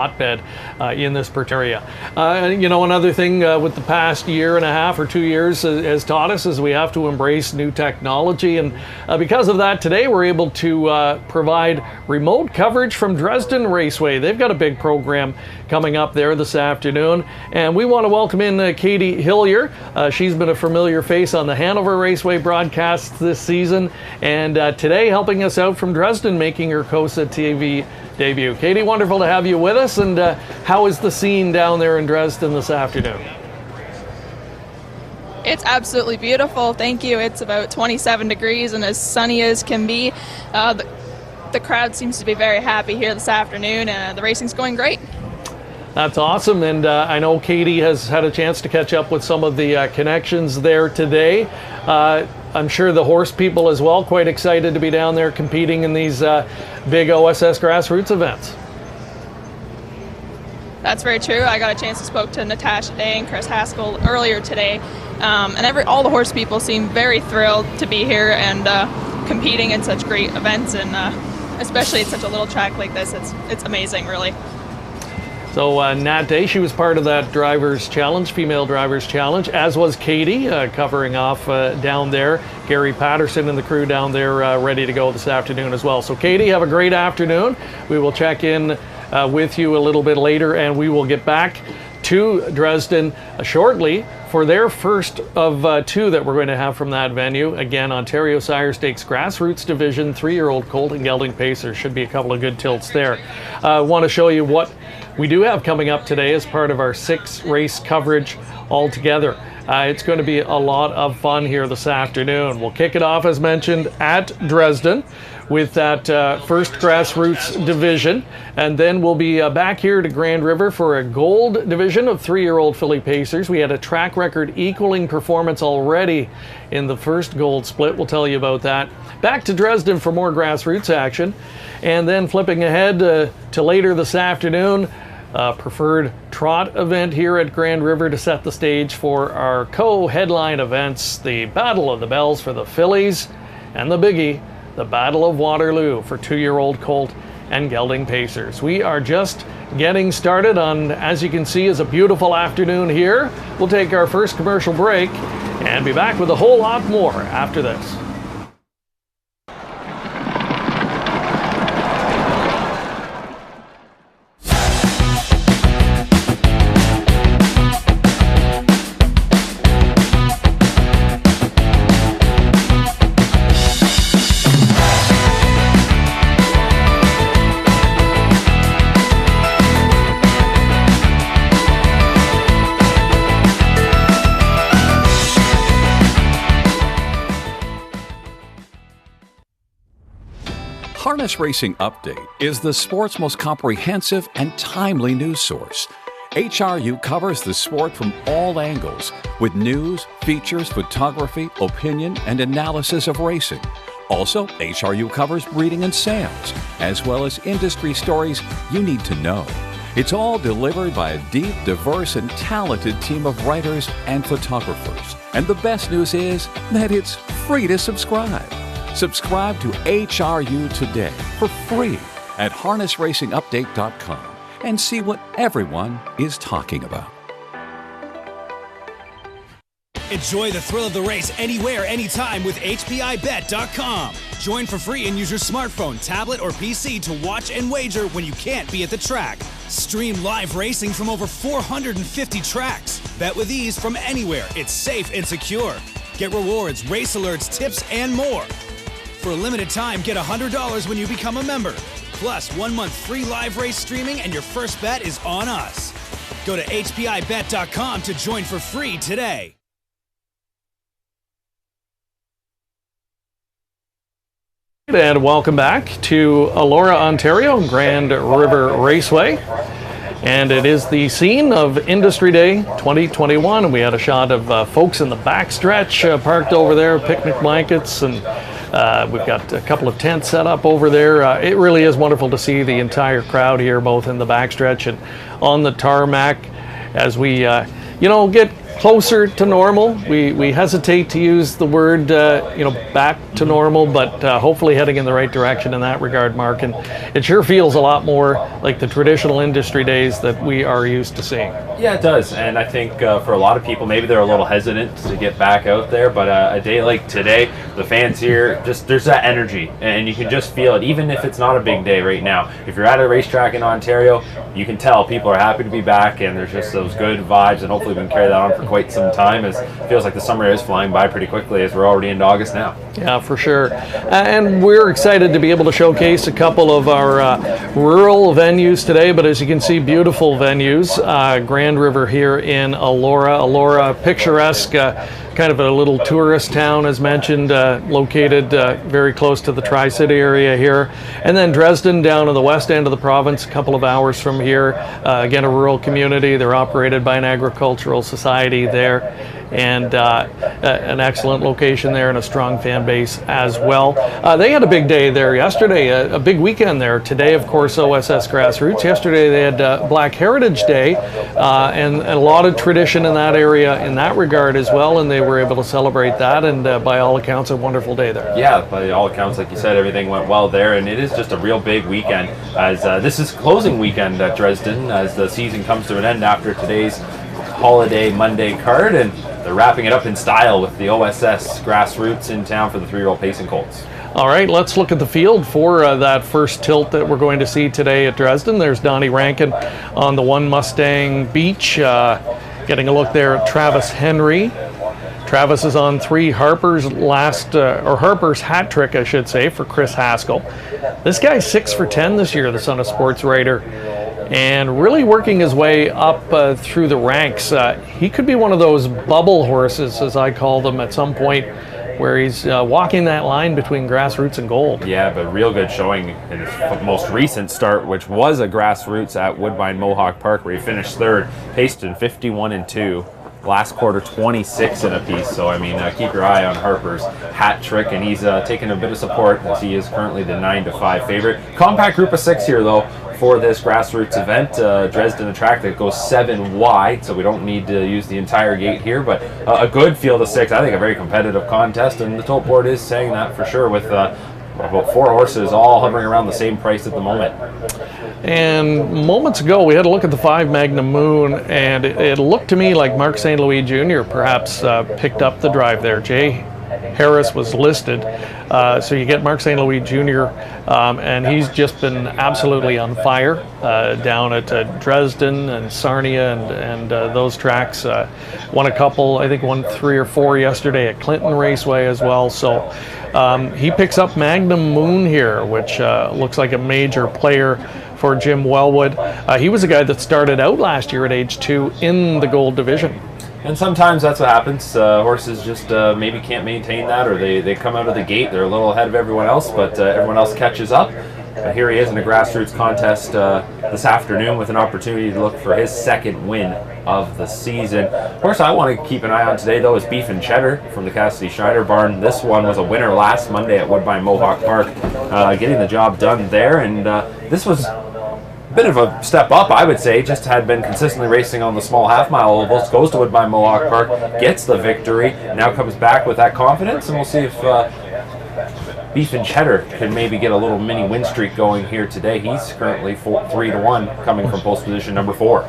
hotbed in this area. Another thing with the past year and a half or 2 years has taught us is we have to embrace new technology, and because of that, today we're able to provide remote coverage from Dresden Raceway. They've got a big program coming up there this afternoon, and we want to welcome in Katie Hillier. She's been a familiar face on the Hanover Raceway broadcasts this season, and today helping us out from Dresden, making her COSA-TV debut. Katie, wonderful to have you with us, and how is the scene down there in Dresden this afternoon? It's absolutely beautiful, thank you. It's about 27 degrees and as sunny as can be. The crowd seems to be very happy here this afternoon, and the racing's going great. That's awesome, and I know Katie has had a chance to catch up with some of the connections there today. I'm sure the horse people as well, quite excited to be down there competing in these big OSS grassroots events. That's very true. I got a chance to spoke to Natasha Day and Chris Haskell earlier today, and all the horse people seem very thrilled to be here and competing in such great events, and especially at such a little track like this. It's amazing, really. So Nat Day, she was part of that Drivers Challenge, Female Drivers Challenge, as was Katie, covering off down there. Gary Patterson and the crew down there ready to go this afternoon as well. So Katie, have a great afternoon. We will check in with you a little bit later, and we will get back to Dresden shortly for their first of two that we're going to have from that venue. Again, Ontario Sire Stakes Grassroots Division, 3-year-old colt and gelding pacers. Should be a couple of good tilts there. I want to show you what we do have coming up today as part of our 6-race coverage altogether. It's going to be a lot of fun here this afternoon. We'll kick it off, as mentioned, at Dresden with that first grassroots division, and then we'll be back here to Grand River for a gold division of 3-year-old filly pacers. We had a track record equaling performance already in the first gold split. We'll tell you about that. Back to Dresden for more grassroots action, and then flipping ahead to later this afternoon, preferred trot event here at Grand River to set the stage for our co-headline events, the Battle of the Bells for the fillies, and the biggie, the Battle of Waterloo for 2-year-old colt and gelding pacers. We are just getting started on, as you can see, is a beautiful afternoon here. We'll take our first commercial break and be back with a whole lot more after this. Harness Racing Update is the sport's most comprehensive and timely news source. HRU covers the sport from all angles with news, features, photography, opinion, and analysis of racing. Also, HRU covers breeding and sales, as well as industry stories you need to know. It's all delivered by a deep, diverse, and talented team of writers and photographers. And the best news is that it's free to subscribe. Subscribe to HRU today for free at harnessracingupdate.com and see what everyone is talking about. Enjoy the thrill of the race anywhere, anytime with HPIBet.com. Join for free and use your smartphone, tablet, or PC to watch and wager when you can't be at the track. Stream live racing from over 450 tracks. Bet with ease from anywhere. It's safe and secure. Get rewards, race alerts, tips, and more. For a limited time, get $100 when you become a member. Plus, 1 month free live race streaming, and your first bet is on us. Go to HPIBet.com to join for free today. And welcome back to Elora, Ontario, Grand River Raceway. And it is the scene of Industryday 2021. And we had a shot of folks in the backstretch parked over there, picnic blankets, and we've got a couple of tents set up over there. It really is wonderful to see the entire crowd here, both in the backstretch and on the tarmac, as we, get closer to normal. We hesitate to use the word, back to normal, but hopefully heading in the right direction in that regard, Mark. And it sure feels a lot more like the traditional industry days that we are used to seeing. Yeah, it does. And I think for a lot of people, maybe they're a little hesitant to get back out there, but a day like today, the fans here, there's that energy, and you can just feel it, even if it's not a big day right now. If you're at a racetrack in Ontario, you can tell people are happy to be back, and there's just those good vibes, and hopefully we can carry that on for quite some time, as it feels like the summer is flying by pretty quickly as we're already into August now. Yeah, for sure. And we're excited to be able to showcase a couple of our rural venues today, but as you can see, beautiful venues. Grand River here in Elora, picturesque, kind of a little tourist town, as mentioned, located very close to the Tri-City area here. And then Dresden down in the west end of the province, a couple of hours from here. Again, a rural community. They're operated by an agricultural society there. And an excellent location there and a strong fan base as well. They had a big day there yesterday, a big weekend there. Today, of course, OSS Grassroots. Yesterday they had Black Heritage Day and a lot of tradition in that area in that regard as well, and they were able to celebrate that, and by all accounts a wonderful day there. Yeah, by all accounts, like you said, everything went well there, and it is just a real big weekend, as this is closing weekend at Dresden as the season comes to an end after today's holiday Monday card, and they're wrapping it up in style with the OSS Grassroots in town for the 3-year-old Pacing Colts. All right, let's look at the field for that first tilt that we're going to see today at Dresden. There's Donnie Rankin on the 1 Mustang Beach, getting a look there at Travis Henry. Travis is on 3. Harper's Harper's hat trick, I should say, for Chris Haskell. This guy's 6 for 10 this year, the son of sports writer, and really working his way up through the ranks. He could be one of those bubble horses, as I call them, at some point, where he's walking that line between grassroots and gold. Yeah, but real good showing in his most recent start, which was a grassroots at Woodbine Mohawk Park, where he finished 3rd, paced in 51-2. Last quarter, 26 in a piece. So, I mean, keep your eye on Harper's hat trick, and he's taking a bit of support as he is currently the 9-5 favorite. Compact group of 6 here, though, for this grassroots event. Dresden, a track that goes 7 wide, so we don't need to use the entire gate here, but a good field of 6. I think a very competitive contest, and the tote board is saying that for sure, with about 4 horses all hovering around the same price at the moment. And moments ago, we had a look at the 5 Magnum Moon, and it looked to me like Mark St. Louis Jr. perhaps picked up the drive there. Jay Harris was listed, so you get Mark St. Louis Jr., and he's just been absolutely on fire down at Dresden and Sarnia and those tracks. Won a couple, I think won 3 or 4 yesterday at Clinton Raceway as well. So he picks up Magnum Moon here, which looks like a major player for Jim Wellwood. He was a guy that started out last year at age 2 in the gold division. And sometimes that's what happens. Horses just maybe can't maintain that, or they come out of the gate, they're a little ahead of everyone else, but everyone else catches up. Here he is in a grassroots contest this afternoon with an opportunity to look for his 2nd win of the season. Horse I want to keep an eye on today, though, is Beef and Cheddar from the Cassidy Schneider barn. This one was a winner last Monday at Woodbine Mohawk Park, getting the job done there, and this was bit of a step up, I would say. Just had been consistently racing on the small half-mile ovals, goes to Woodbine Mohawk Park, gets the victory, now comes back with that confidence, and we'll see if Beef and Cheddar can maybe get a little mini win streak going here today. He's currently 3-1, coming from post position number 4.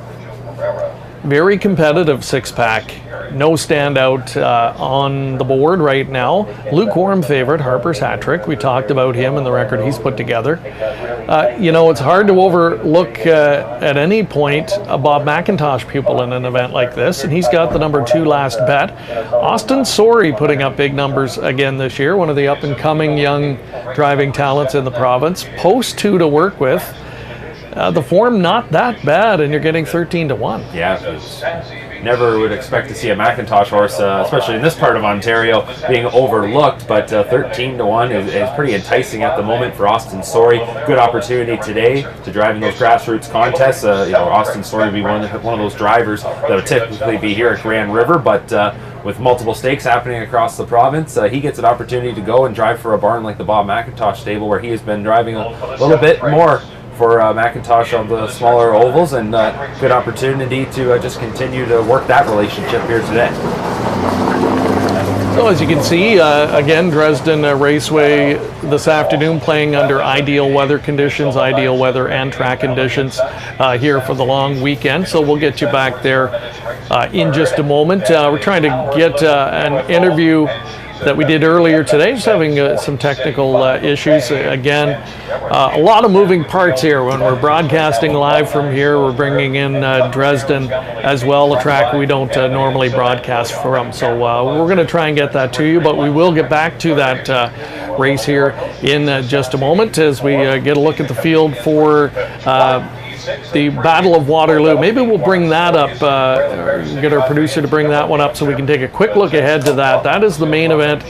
Very competitive 6-pack. No standout on the board right now. Lukewarm favorite, Harper's hat trick. We talked about him and the record he's put together. It's hard to overlook at any point a Bob McIntosh pupil in an event like this, and he's got the number 2 last bet. Austin Sorey putting up big numbers again this year, one of the up-and-coming young driving talents in the province. Post 2 to work with. The form not that bad, and you're getting 13-1. Yeah, never would expect to see a McIntosh horse, especially in this part of Ontario, being overlooked, but 13-1 is pretty enticing at the moment for Austin Sorey. Good opportunity today to drive in those grassroots contests. Austin Sorey would be one of those drivers that would typically be here at Grand River, but with multiple stakes happening across the province, he gets an opportunity to go and drive for a barn like the Bob McIntosh stable, where he has been driving a little bit more for McIntosh on the smaller ovals, and good opportunity to just continue to work that relationship here today. So as you can see, again, Dresden Raceway this afternoon playing under ideal weather conditions, ideal weather and track conditions here for the long weekend. So we'll get you back there in just a moment. We're trying to get an interview that we did earlier today, just having some technical issues. Again, a lot of moving parts here. When we're broadcasting live from here, we're bringing in Dresden as well, a track we don't normally broadcast from. So we're going to try and get that to you, but we will get back to that race here in just a moment as we get a look at the field for the Battle of Waterloo. Maybe we'll bring that up, get our producer to bring that one up so we can take a quick look ahead to that. That is the main event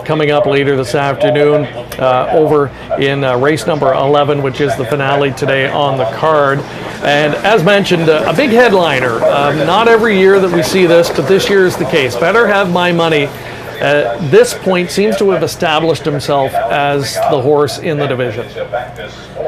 coming up later this afternoon over in race number 11, which is the finale today on the card. And as mentioned, a big headliner. Not every year that we see this, but this year is the case. Better Have My Money at this point seems to have established himself as the horse in the division.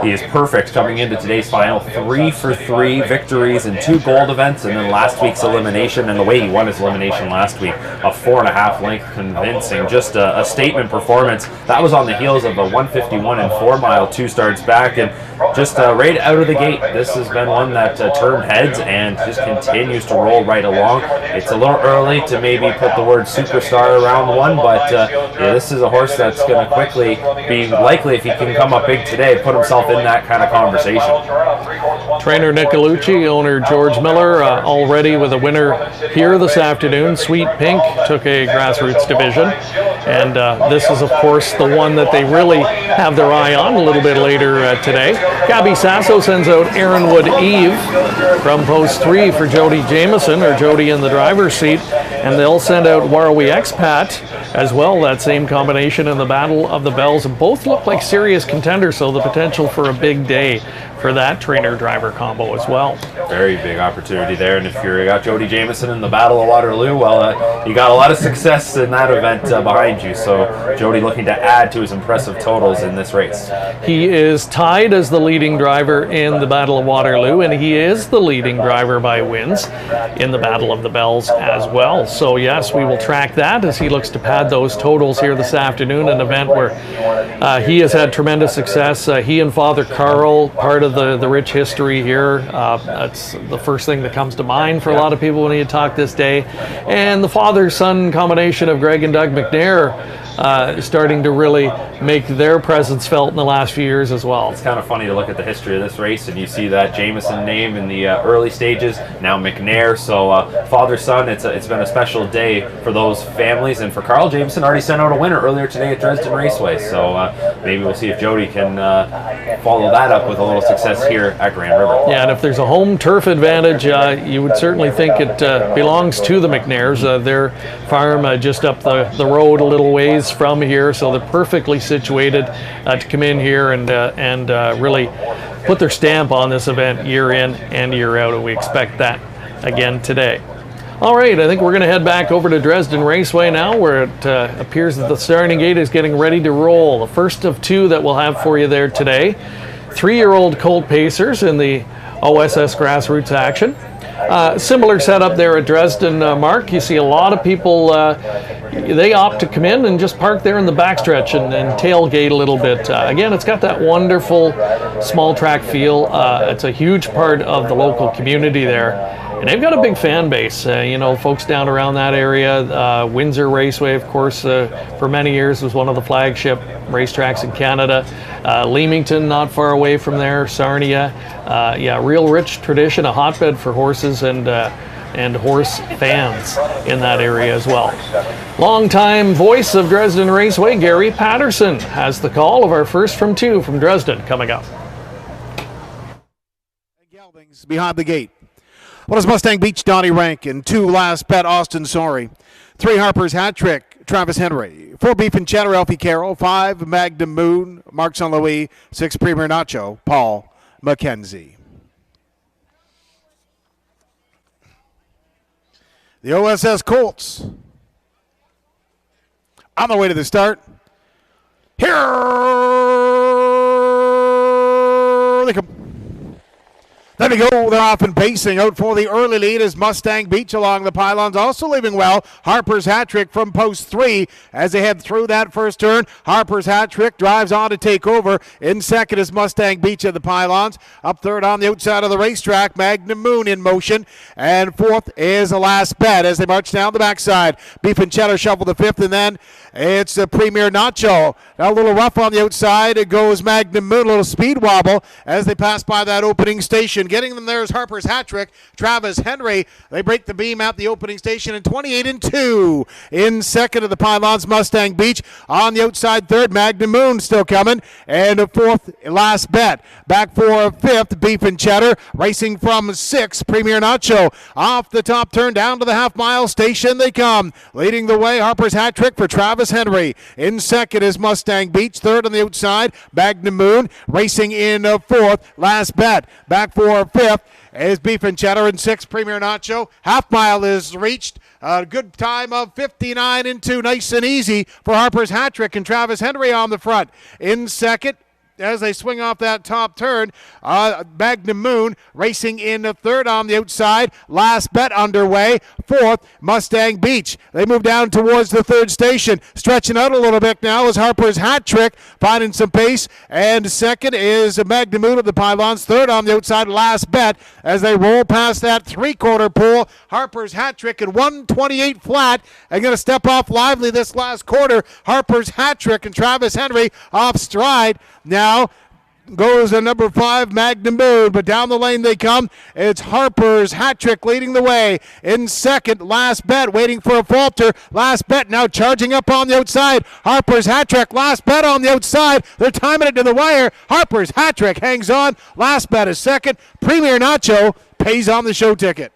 He is perfect coming into today's final. 3 for 3 victories in 2 gold events, and then last week's elimination, and the way he won his elimination last week, a 4.5 length convincing, just a statement performance. That was on the heels of a 151 and 4 mile 2 starts back, and just right out of the gate, this has been one that turned heads and just continues to roll right along. It's a little early to maybe put the word superstar around one, but yeah, this is a horse that's going to quickly be likely, if he can come up big today, put himself in that kind of conversation. Trainer Nicolucci, owner George Miller, already with a winner here this afternoon. Sweet Pink took a grassroots division, and this is of course the one that they really have their eye on a little bit later today. Gabby Sasso sends out Aaronwood Eve from post 3 for Jody Jameson, or Jody in the driver's seat, and they'll send out Warwi Expat as well, that same combination in the Battle of the Bells, and both look like serious contenders, so the potential for a big day for that trainer-driver combo as well. Very big opportunity there, and if you got Jody Jameson in the Battle of Waterloo, well, you got a lot of success in that event behind you, so Jody looking to add to his impressive totals in this race. He is tied as the leading driver in the Battle of Waterloo, and he is the leading driver by wins in the Battle of the Bells as well. So yes, we will track that as he looks to pad those totals here this afternoon, an event where he has had tremendous success. He and Father Carl, part of the rich history here. That's the first thing that comes to mind for a lot of people when you talk this day. And the father-son combination of Greg and Doug McNair starting to really make their presence felt in the last few years as well. It's kind of funny to look at the history of this race and you see that Jameson name in the early stages, now McNair, so father-son, it's been a special day for those families, and for Carl Jameson already sent out a winner earlier today at Dresden Raceway, so maybe we'll see if Jody can follow that up with a little success here at Grand River. Yeah, and if there's a home turf advantage, you would certainly think it belongs to the McNairs. Their farm just up the road a little ways from here, so they're perfectly situated to come in here and really put their stamp on this event year in and year out, and we expect that again today. All right, I think we're going to head back over to Dresden Raceway now, where it appears that the starting gate is getting ready to roll. The first of 2 that we'll have for you there today. 3-year-old Colt Pacers in the OSS Grassroots action. Similar setup there at Dresden, Mark. You see a lot of people, they opt to come in and just park there in the backstretch and tailgate a little bit. Again, it's got that wonderful small track feel. It's a huge part of the local community there. And they've got a big fan base, folks down around that area. Windsor Raceway, of course, for many years was one of the flagship racetracks in Canada. Leamington, not far away from there. Sarnia, real rich tradition, a hotbed for horses and horse fans in that area as well. Longtime voice of Dresden Raceway, Gary Patterson, has the call of our first from 2 from Dresden coming up. Geldings behind the gate. 1 is Mustang Beach, Donnie Rankin. 2, Last Bet, Austin Sorry. 3, Harper's Hat Trick, Travis Henry. 4, Beef and Cheddar, Elfie Carroll. 5, Magnum Moon, Mark St. Louis. 6, Premier Nacho, Paul McKenzie. The OSS Colts on the way to the start. Here they come. There we go. They're off and pacing out for the early lead as Mustang Beach along the pylons. Also leaving well, Harper's hat trick from post 3 as they head through that first turn. Harper's hat trick drives on to take over. In second is Mustang Beach at the pylons. Up third on the outside of the racetrack, Magnum Moon in motion. And fourth is the last bet as they march down the backside. Beef and Cheddar shuffle the fifth, and then it's the Premier Nacho. Now a little rough on the outside. It goes Magnum Moon, a little speed wobble as they pass by that opening station. Getting them there is Harper's hat trick. Travis Henry. They break the beam at the opening station in 28-2. In second of the pylons, Mustang Beach. On the outside third, Magnum Moon still coming. And a fourth, last bet. Back for fifth, Beef and Cheddar. Racing from sixth, Premier Nacho. Off the top turn down to the half-mile station they come. Leading the way, Harper's hat trick for Travis Henry. In second is Mustang Beach. Third on the outside, Magnum Moon. Racing in fourth, last bet. Back for fifth is Beef and Cheddar. In sixth, Premier Nacho. Half mile is reached. A good time of 59-2. Nice and easy for Harper's hat trick and Travis Henry on the front. In second, as they swing off that top turn, Magnum Moon racing in the third on the outside. Last bet underway. Fourth, Mustang Beach. They move down towards the third station. Stretching out a little bit now is Harper's hat trick, finding some pace. And second is Magnum Moon of the pylons. Third on the outside, last bet as they roll past that three-quarter pole. Harper's hat trick at 128 flat. And going to step off lively this last quarter. Harper's hat trick and Travis Henry off stride. Now goes a number 5, Magnum Moon, but down the lane they come. It's Harper's hat trick leading the way. In second, last bet, waiting for a falter. Last bet now charging up on the outside. Harper's hat trick, last bet on the outside. They're timing it to the wire. Harper's hat trick hangs on. Last bet is second. Premier Nacho pays on the show ticket.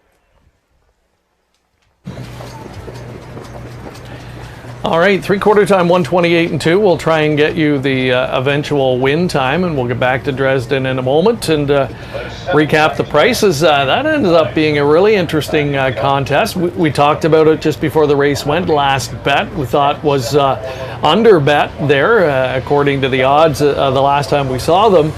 All right, three-quarter time, 128-2. We'll try and get you the eventual win time, and we'll get back to Dresden in a moment and recap the prices. That ended up being a really interesting contest. We talked about it just before the race went. Last bet we thought was under bet there, according to the odds the last time we saw them.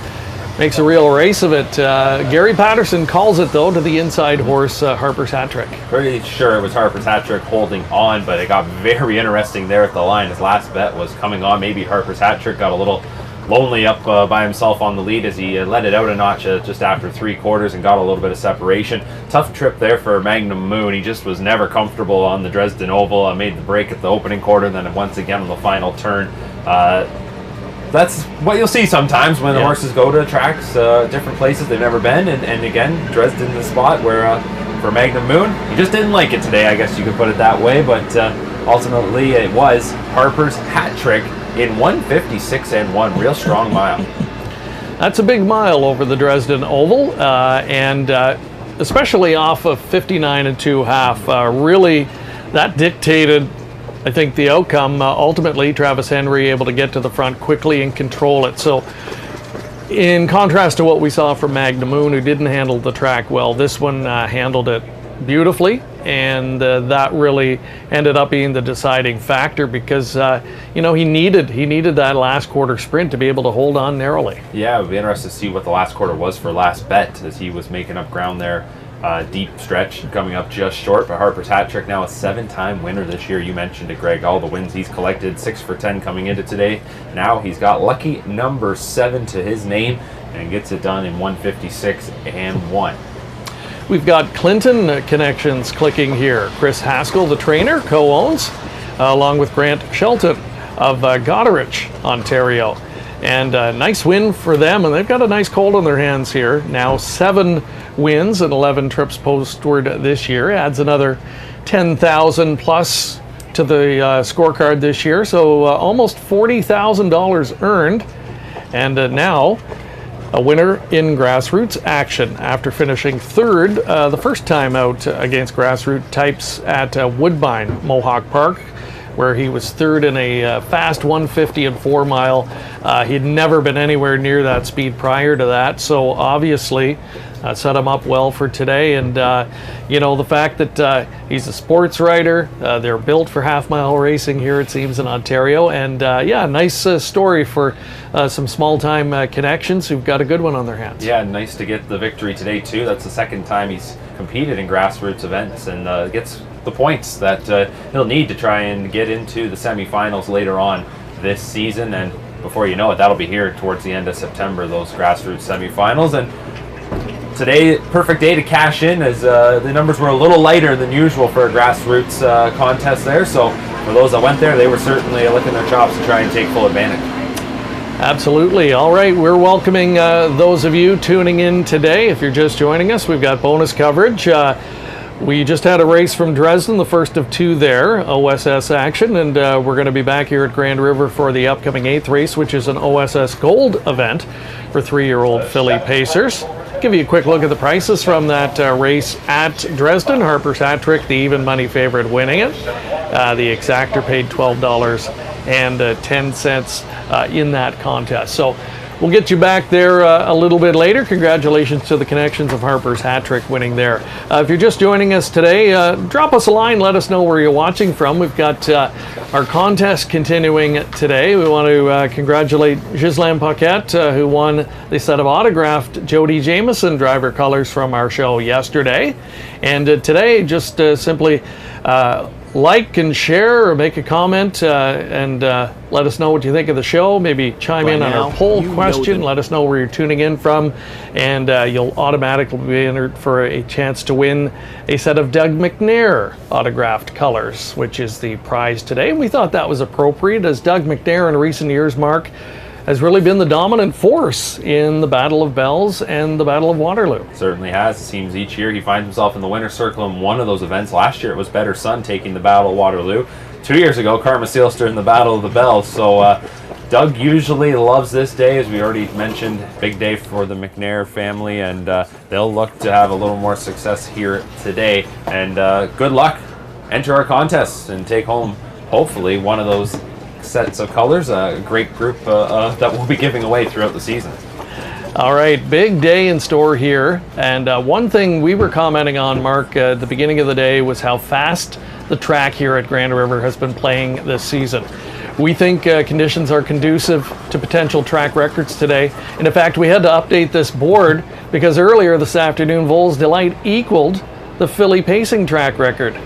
Makes a real race of it. Gary Patterson calls it, though, to the inside horse, Harper's hat trick. Pretty sure it was Harper's hat trick holding on, but it got very interesting there at the line. His last bet was coming on. Maybe Harper's hat trick got a little lonely up by himself on the lead as he let it out a notch just after three quarters and got a little bit of separation. Tough trip there for Magnum Moon. He just was never comfortable on the Dresden Oval. Made the break at the opening quarter, and then once again on the final turn. That's what you'll see sometimes when the horses go to tracks, different places they've never been, and again, Dresden the spot where for Magnum Moon, he just didn't like it today, I guess you could put it that way, but ultimately it was Harper's hat trick in 156-1, real strong mile. That's a big mile over the Dresden Oval, and especially off of 59-2 half, really that dictated, I think, the outcome. Ultimately, Travis Henry able to get to the front quickly and control it. So in contrast to what we saw from Magnum Moon, who didn't handle the track well, this one handled it beautifully, and that really ended up being the deciding factor because he needed that last quarter sprint to be able to hold on narrowly. Yeah, it would be interesting to see what the last quarter was for last bet as he was making up ground there. Deep stretch coming up just short, but Harper's hat trick now a 7-time winner this year. You mentioned it, Greg, all the wins he's collected, 6 for 10 coming into today. Now he's got lucky number 7 to his name and gets it done in 156-1. We've got Clinton connections clicking here. Chris Haskell, the trainer, co-owns, along with Grant Shelton of Goderich, Ontario. And a nice win for them, and they've got a nice colt on their hands here. Now 7 wins and 11 trips postward this year. Adds another 10,000 plus to the scorecard this year. So almost $40,000 earned. And now a winner in grassroots action after finishing third the first time out against grassroots types at Woodbine Mohawk Park, where he was third in a fast 150 and 4 mile. He'd never been anywhere near that speed prior to that, so obviously set him up well for today. And, the fact that he's a sports writer, they're built for half-mile racing here, it seems, in Ontario. And, nice story for some small-time connections who've got a good one on their hands. Yeah, nice to get the victory today, too. That's the second time he's competed in grassroots events and gets the points that he'll need to try and get into the semifinals later on this season. And before you know it, that'll be here towards the end of September, those grassroots semifinals. And today, perfect day to cash in, as the numbers were a little lighter than usual for a grassroots contest there. So for those that went there, they were certainly licking their chops to try and take full advantage. Absolutely. All right, we're welcoming those of you tuning in today. If you're just joining us, we've got bonus coverage. We just had a race from Dresden, the first of two there, OSS action, and we're going to be back here at Grand River for the upcoming 8th race, which is an OSS Gold event for 3-year-old filly pacers. Give you a quick look at the prices from that race at Dresden. Harper's Hat Trick, the even money favorite, winning it. The exactor paid $12.10 in that contest. So we'll get you back there a little bit later. Congratulations to the connections of Harper's Hat Trick winning there. If you're just joining us today, drop us a line. Let us know where you're watching from. We've got our contest continuing today. We want to congratulate Ghislaine Paquette, who won the set of autographed Jody Jameson driver colors from our show yesterday. And today, just simply like and share or make a comment and let us know what you think of the show. Maybe chime in on our poll question. Let us know where you're tuning in from, and you'll automatically be entered for a chance to win a set of Doug McNair autographed colors, which is the prize today. And we thought that was appropriate, as Doug McNair in recent years, Mark, has really been the dominant force in the Battle of Bells and the Battle of Waterloo. Certainly has. It seems each year he finds himself in the winner's circle in one of those events. Last year it was Better Son taking the Battle of Waterloo. 2 years ago, Karma Sealster in the Battle of the Bells. So Doug usually loves this day, as we already mentioned. Big day for the McNair family, and they'll look to have a little more success here today. And good luck. Enter our contests and take home, hopefully, one of those sets of colors, a great group that we'll be giving away throughout the season. All right, big day in store here. And one thing we were commenting on, Mark, at the beginning of the day was how fast the track here at Grand River has been playing this season. We think conditions are conducive to potential track records today. And in fact, we had to update this board because earlier this afternoon, Vols Delight equaled the filly pacing track record.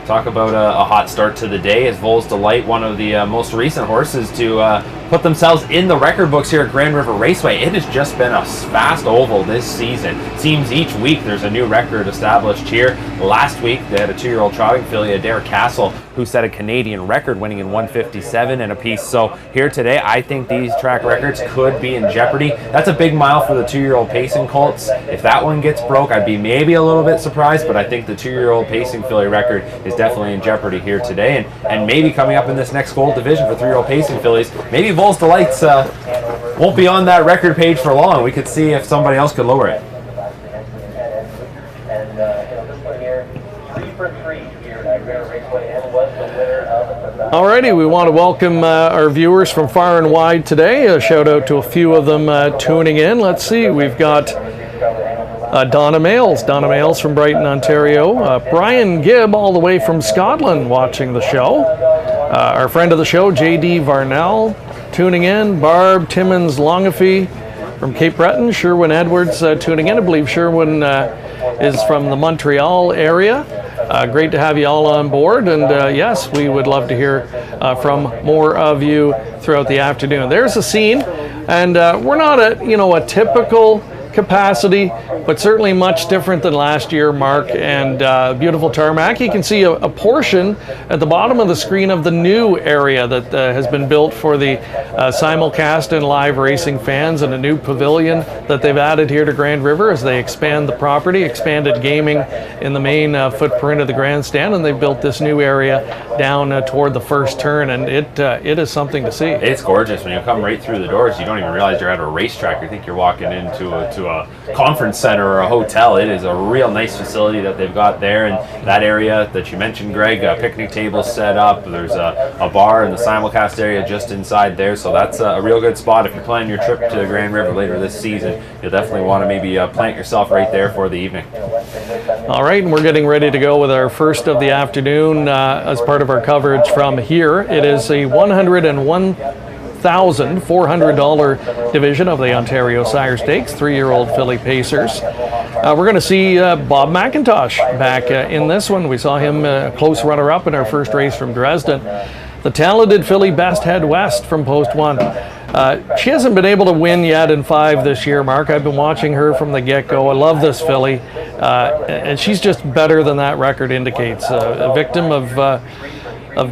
Talk about a hot start to the day, as Vols Delight, one of the most recent horses to put themselves in the record books here at Grand River Raceway. It has just been a fast oval this season. Seems each week there's a new record established here. Last week they had a 2-year-old trotting filly, Adair Castle, who set a Canadian record, winning in 1:57 and a piece. So here today, I think these track records could be in jeopardy. That's a big mile for the 2-year-old pacing colts. If that one gets broke, I'd be maybe a little bit surprised, but I think the 2-year-old pacing filly record is definitely in jeopardy here today, and maybe coming up in this next gold division for 3-year-old pacing fillies, maybe Vols Delights won't be on that record page for long. We could see if somebody else could lower it. Alrighty, we want to welcome our viewers from far and wide today. A shout out to a few of them tuning in. Let's see, we've got Donna Males from Brighton, Ontario. Brian Gibb all the way from Scotland watching the show. Our friend of the show, J.D. Varnell, tuning in. Barb Timmons Longafee from Cape Breton. Sherwin Edwards tuning in. I believe Sherwin is from the Montreal area. Great to have you all on board, and yes, we would love to hear from more of you throughout the afternoon. There's a scene, and we're not at a typical capacity, but certainly much different than last year, Mark, and beautiful tarmac. You can see a portion at the bottom of the screen of the new area that has been built for the simulcast and live racing fans, and a new pavilion that they've added here to Grand River as they expand the property, expanded gaming in the main footprint of the grandstand, and they've built this new area down toward the first turn, and it is something to see. It's gorgeous. When you come right through the doors, you don't even realize you're at a racetrack. You think you're walking into a a conference center or a hotel. It is a real nice facility that they've got there, and that area that you mentioned, Greg, picnic tables set up. There's a bar in the simulcast area just inside there, so that's a real good spot. If you're planning your trip to the Grand River later this season, you'll definitely want to maybe plant yourself right there for the evening. All right, and we're getting ready to go with our first of the afternoon as part of our coverage from here. It is a $101,400 division of the Ontario Sire Stakes, 3-year-old filly pacers. We're going to see Bob McIntosh back in this one. We saw him close runner-up in our first race from Dresden. The talented filly Best Head West from Post 1. She hasn't been able to win yet in 5 this year, Mark. I've been watching her from the get-go. I love this filly, and she's just better than that record indicates. A victim of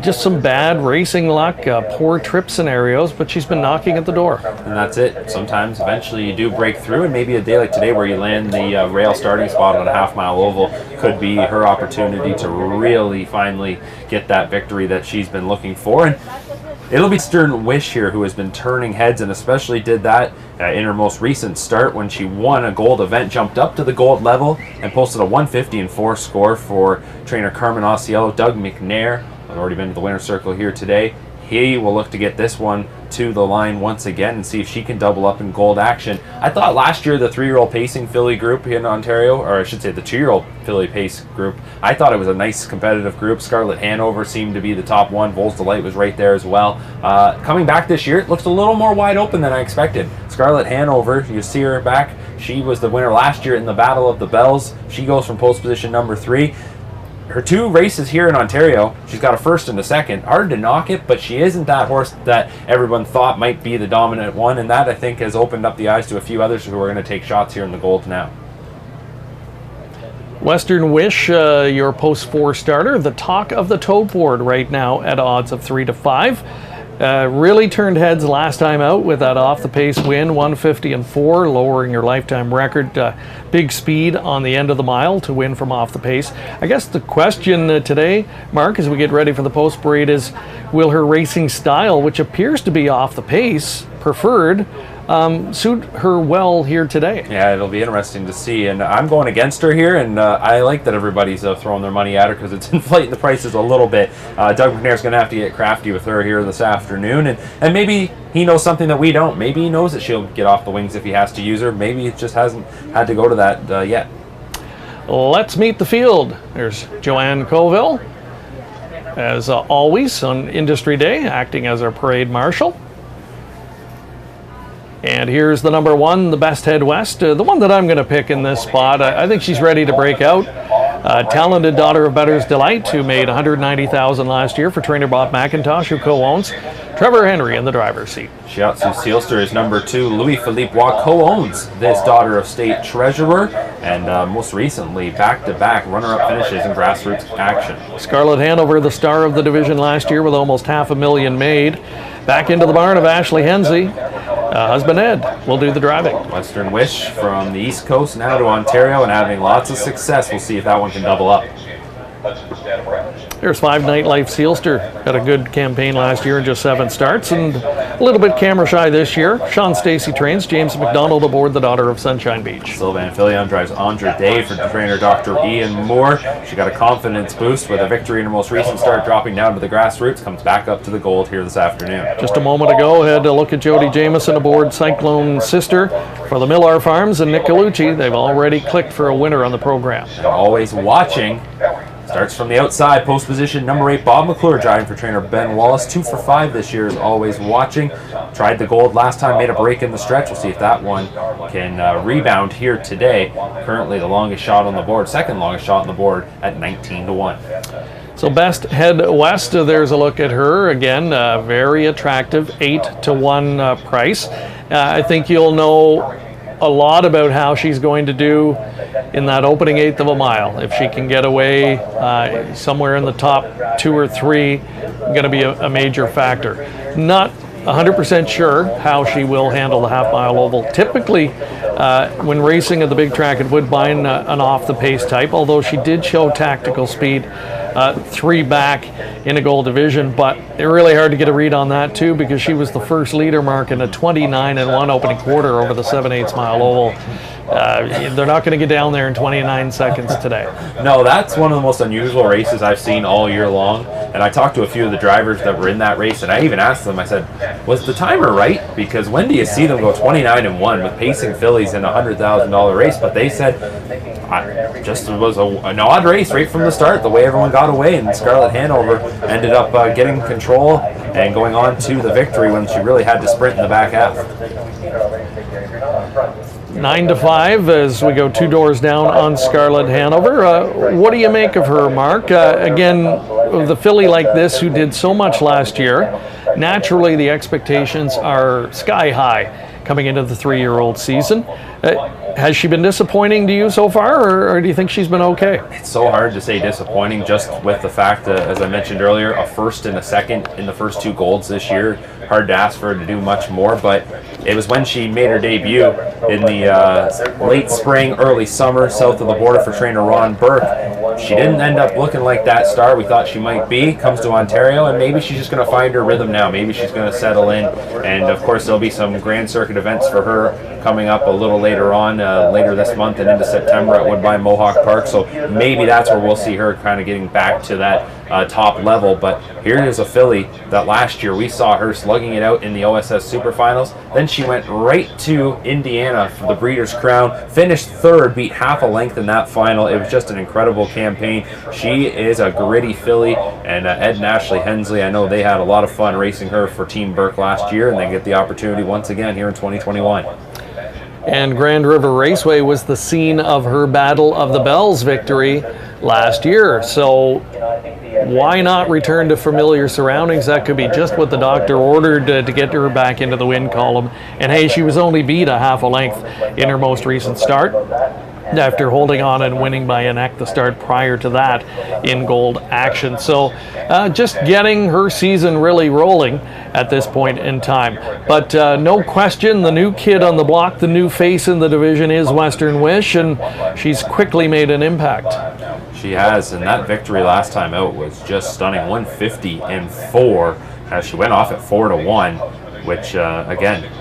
just some bad racing luck, poor trip scenarios, but she's been knocking at the door. And that's it. Sometimes, eventually, you do break through, and maybe a day like today where you land the rail starting spot on a half-mile oval could be her opportunity to really finally get that victory that she's been looking for. And it'll be Stern Wish here, who has been turning heads, and especially did that in her most recent start when she won a gold event, jumped up to the gold level, and posted a 150-4 score for trainer Carmen Osceola. Doug McNair had already been to the winner's circle here today. He will look to get this one to the line once again and see if she can double up in gold action. I thought last year the 3-year-old pacing filly group in Ontario, or I should say the 2-year-old filly pace group, I thought it was a nice competitive group. Scarlet Hanover seemed to be the top one. Vols Delight was right there as well. Coming back this year, it looks a little more wide open than I expected. Scarlet Hanover, you see her back. She was the winner last year in the Battle of the Bells. She goes from post position number 3. Her 2 races here in Ontario, she's got a first and a second. Hard to knock it, but she isn't that horse that everyone thought might be the dominant one, and that, I think, has opened up the eyes to a few others who are going to take shots here in the gold now. Western Wish, your post 4 starter, the talk of the tote board right now at odds of 3 to 5. Really turned heads last time out with that off-the-pace win, 150-4, lowering your lifetime record. Big speed on the end of the mile to win from off the pace. I guess the question today, Mark, as we get ready for the post parade, is will her racing style, which appears to be off the pace, preferred, suit her well here today? Yeah, it'll be interesting to see, and I'm going against her here, and I like that everybody's throwing their money at her because it's inflating the prices a little bit. Doug McNair's going to have to get crafty with her here this afternoon, and maybe he knows something that we don't. Maybe he knows that she'll get off the wings if he has to use her. Maybe it just hasn't had to go to that yet. Let's meet the field. There's Joanne Colville, as always on Industry Day, acting as our parade marshal. And here's the number 1, the Best Head West, the one that I'm going to pick in this spot. I think she's ready to break out. Talented daughter of Better's Delight, who made $190,000 last year for trainer Bob McIntosh, who co-owns. Trevor Henry in the driver's seat. Shiatsu Sealster is number 2. Louis-Philippe Waugh co-owns this Daughter of State Treasurer, and most recently back-to-back runner-up finishes in grassroots action. Scarlet Hanover, the star of the division last year with almost $500,000 made. Back into the barn of Ashley Hensey. Husband Ed will do the driving. Western Wish from the East Coast now to Ontario and having lots of success. We'll see if that one can double up. There's 5 Nightlife Sealster. Had a good campaign last year in just 7 starts and a little bit camera shy this year. Sean Stacey trains. James McDonald aboard the Daughter of Sunshine Beach. Sylvain Filion drives Andre Day for trainer Dr. Ian Moore. She got a confidence boost with a victory in her most recent start, dropping down to the grassroots. Comes back up to the gold here this afternoon. Just a moment ago, had a look at Jody Jamieson aboard Cyclone Sister for the Millar Farms and Nick Galucci. They've already clicked for a winner on the program. And always watching. Starts from the outside, post position number 8, Bob McClure driving for trainer Ben Wallace. 2 for 5 this year, is always watching. Tried the gold last time, made a break in the stretch. We'll see if that one can rebound here today. Currently the longest shot on the board, second longest shot on the board at 19-1. So Best Head West, there's a look at her. Again, very attractive, 8-1 price. I think you'll know a lot about how she's going to do in that opening 1/8 of a mile. If she can get away somewhere in the top 2 or 3, going to be a major factor. Not 100% sure how she will handle the half-mile oval. Typically, when racing at the big track at Woodbine, an off-the-pace type, although she did show tactical speed 3 back in a gold division, but it's really hard to get a read on that too because she was the first leader mark in a 29-1 opening quarter over the 7/8 mile oval. They're not going to get down there in 29 seconds today. No, that's one of the most unusual races I've seen all year long. And I talked to a few of the drivers that were in that race, and I even asked them, I said, was the timer right? Because when do you see them go 29-1 with pacing fillies in a $100,000 race? But they said, it was an odd race right from the start, the way everyone got away, and Scarlett Hanover ended up getting control and going on to the victory when she really had to sprint in the back half. 9-5 as we go 2 doors down on Scarlett Hanover. What do you make of her, Mark? Again, the filly like this who did so much last year, naturally the expectations are sky high coming into the 3-year-old season. Has she been disappointing to you so far, or do you think she's been okay? It's so hard to say disappointing, just with the fact that, as I mentioned earlier, a first and a second in the first 2 golds this year. Hard to ask for her to do much more, but it was when she made her debut in the late spring, early summer, south of the border for trainer Ron Burke. She didn't end up looking like that star we thought she might be. Comes to Ontario, and maybe she's just going to find her rhythm now. Maybe she's going to settle in, and of course there'll be some Grand Circuit events for her coming up a little later on, later this month and into September at Woodbine Mohawk Park. So maybe that's where we'll see her kind of getting back to that top level. But here is a filly that last year we saw her slugging it out in the OSS Super Finals. Then she went right to Indiana for the Breeders' Crown, finished 3rd, beat half a length in that final. It was just an incredible campaign. She is a gritty filly, and Ed and Ashley Hensley, I know they had a lot of fun racing her for Team Burke last year, and they get the opportunity once again here in 2021. And Grand River Raceway was the scene of her Battle of the Bells victory last year. So why not return to familiar surroundings? That could be just what the doctor ordered to get her back into the win column. And hey, she was only beat a half a length in her most recent start, after holding on and winning by a neck the start prior to that in Gold Action. So just getting her season really rolling at this point in time. But no question, the new kid on the block, the new face in the division is Western Wish, and she's quickly made an impact. She has, and that victory last time out was just stunning. 150-4 as she went off at 4-1, which again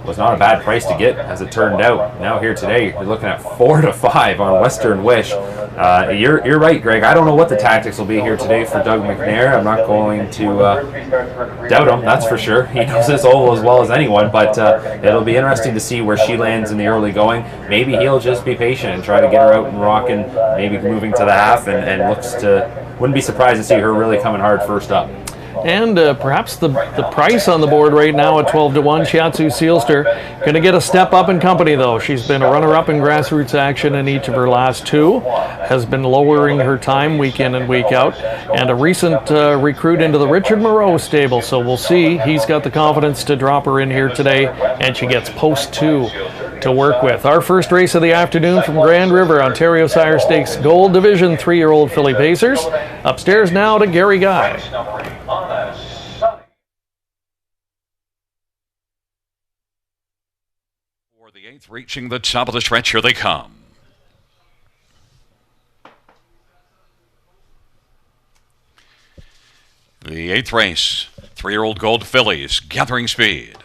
was not a bad price to get, as it turned out. Now here today, you're looking at 4-5 on Western Wish. You're right, Greg. I don't know what the tactics will be here today for Doug McNair. I'm not going to doubt him, that's for sure. He knows this oval as well as anyone, but it'll be interesting to see where she lands in the early going. Maybe he'll just be patient and try to get her out and rocking, maybe moving to the half, and looks to, wouldn't be surprised to see her really coming hard first up. And perhaps the price on the board right now at 12-1, Shiatsu Sealster, going to get a step up in company though. She's been a runner-up in grassroots action in each of her last 2, has been lowering her time week in and week out, and a recent recruit into the Richard Moreau stable. So we'll see. He's got the confidence to drop her in here today, and she gets post 2 to work with. Our first race of the afternoon from Grand River, Ontario Sire Stakes Gold Division, 3-year-old filly Pacers. Upstairs now to Gary Guy. For the 8th, reaching the top of the stretch, here they come. The 8th race, 3-year-old Gold fillies, gathering speed.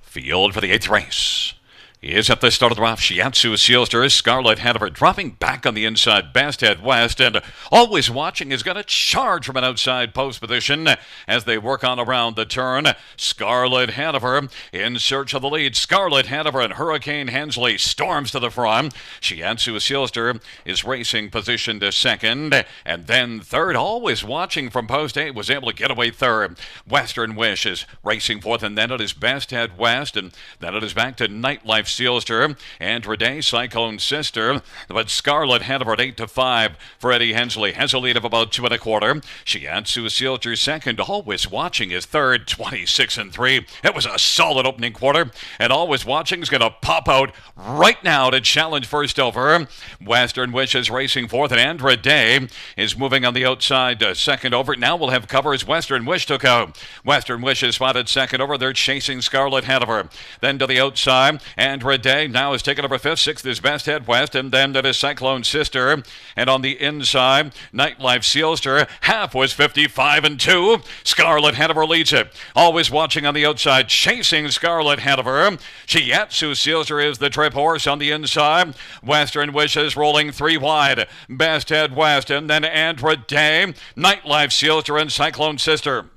Field for the 8th race is at the start of the rough. Shiatsu Sealster, Scarlett Hanover dropping back on the inside, Best Head West, and Always Watching is going to charge from an outside post position as they work on around the turn. Scarlett Hanover in search of the lead. Scarlett Hanover and Hurricane Hensley storms to the front. Shiatsu Sealster is racing position to 2nd, and then 3rd. Always Watching from post 8 was able to get away 3rd. Western Wish is racing 4th, and then it is Best Head West, and then it is back to Nightlife Sealster and Rede Cyclone Sister, but Scarlett Hanover at 8-5 for Eddie Hensley has a lead of about 2 1/4. Shiatsu Sealster 2nd. Always Watching is 3rd, 26-3. It was a solid opening quarter, and Always Watching is going to pop out right now to challenge first over. Western Wish is racing 4th, and Andra Day is moving on the outside 2nd over. Now we'll have cover as Western Wish took out. Western Wish is spotted 2nd over. They're chasing Scarlett Hanover. Then to the outside, and Industryday now is taken over 5th. 6th is Best Head West, and then that is Cyclone Sister. And on the inside, Nightlife Sealster. Half was 55-2. Scarlet Hanover leads it. Always watching on the outside, chasing Scarlet Hanover. Shiatsu Sealster is the trip horse on the inside. Western Wishes rolling 3 wide. Best Head West, and then Industryday, Nightlife Sealster, and Cyclone Sister.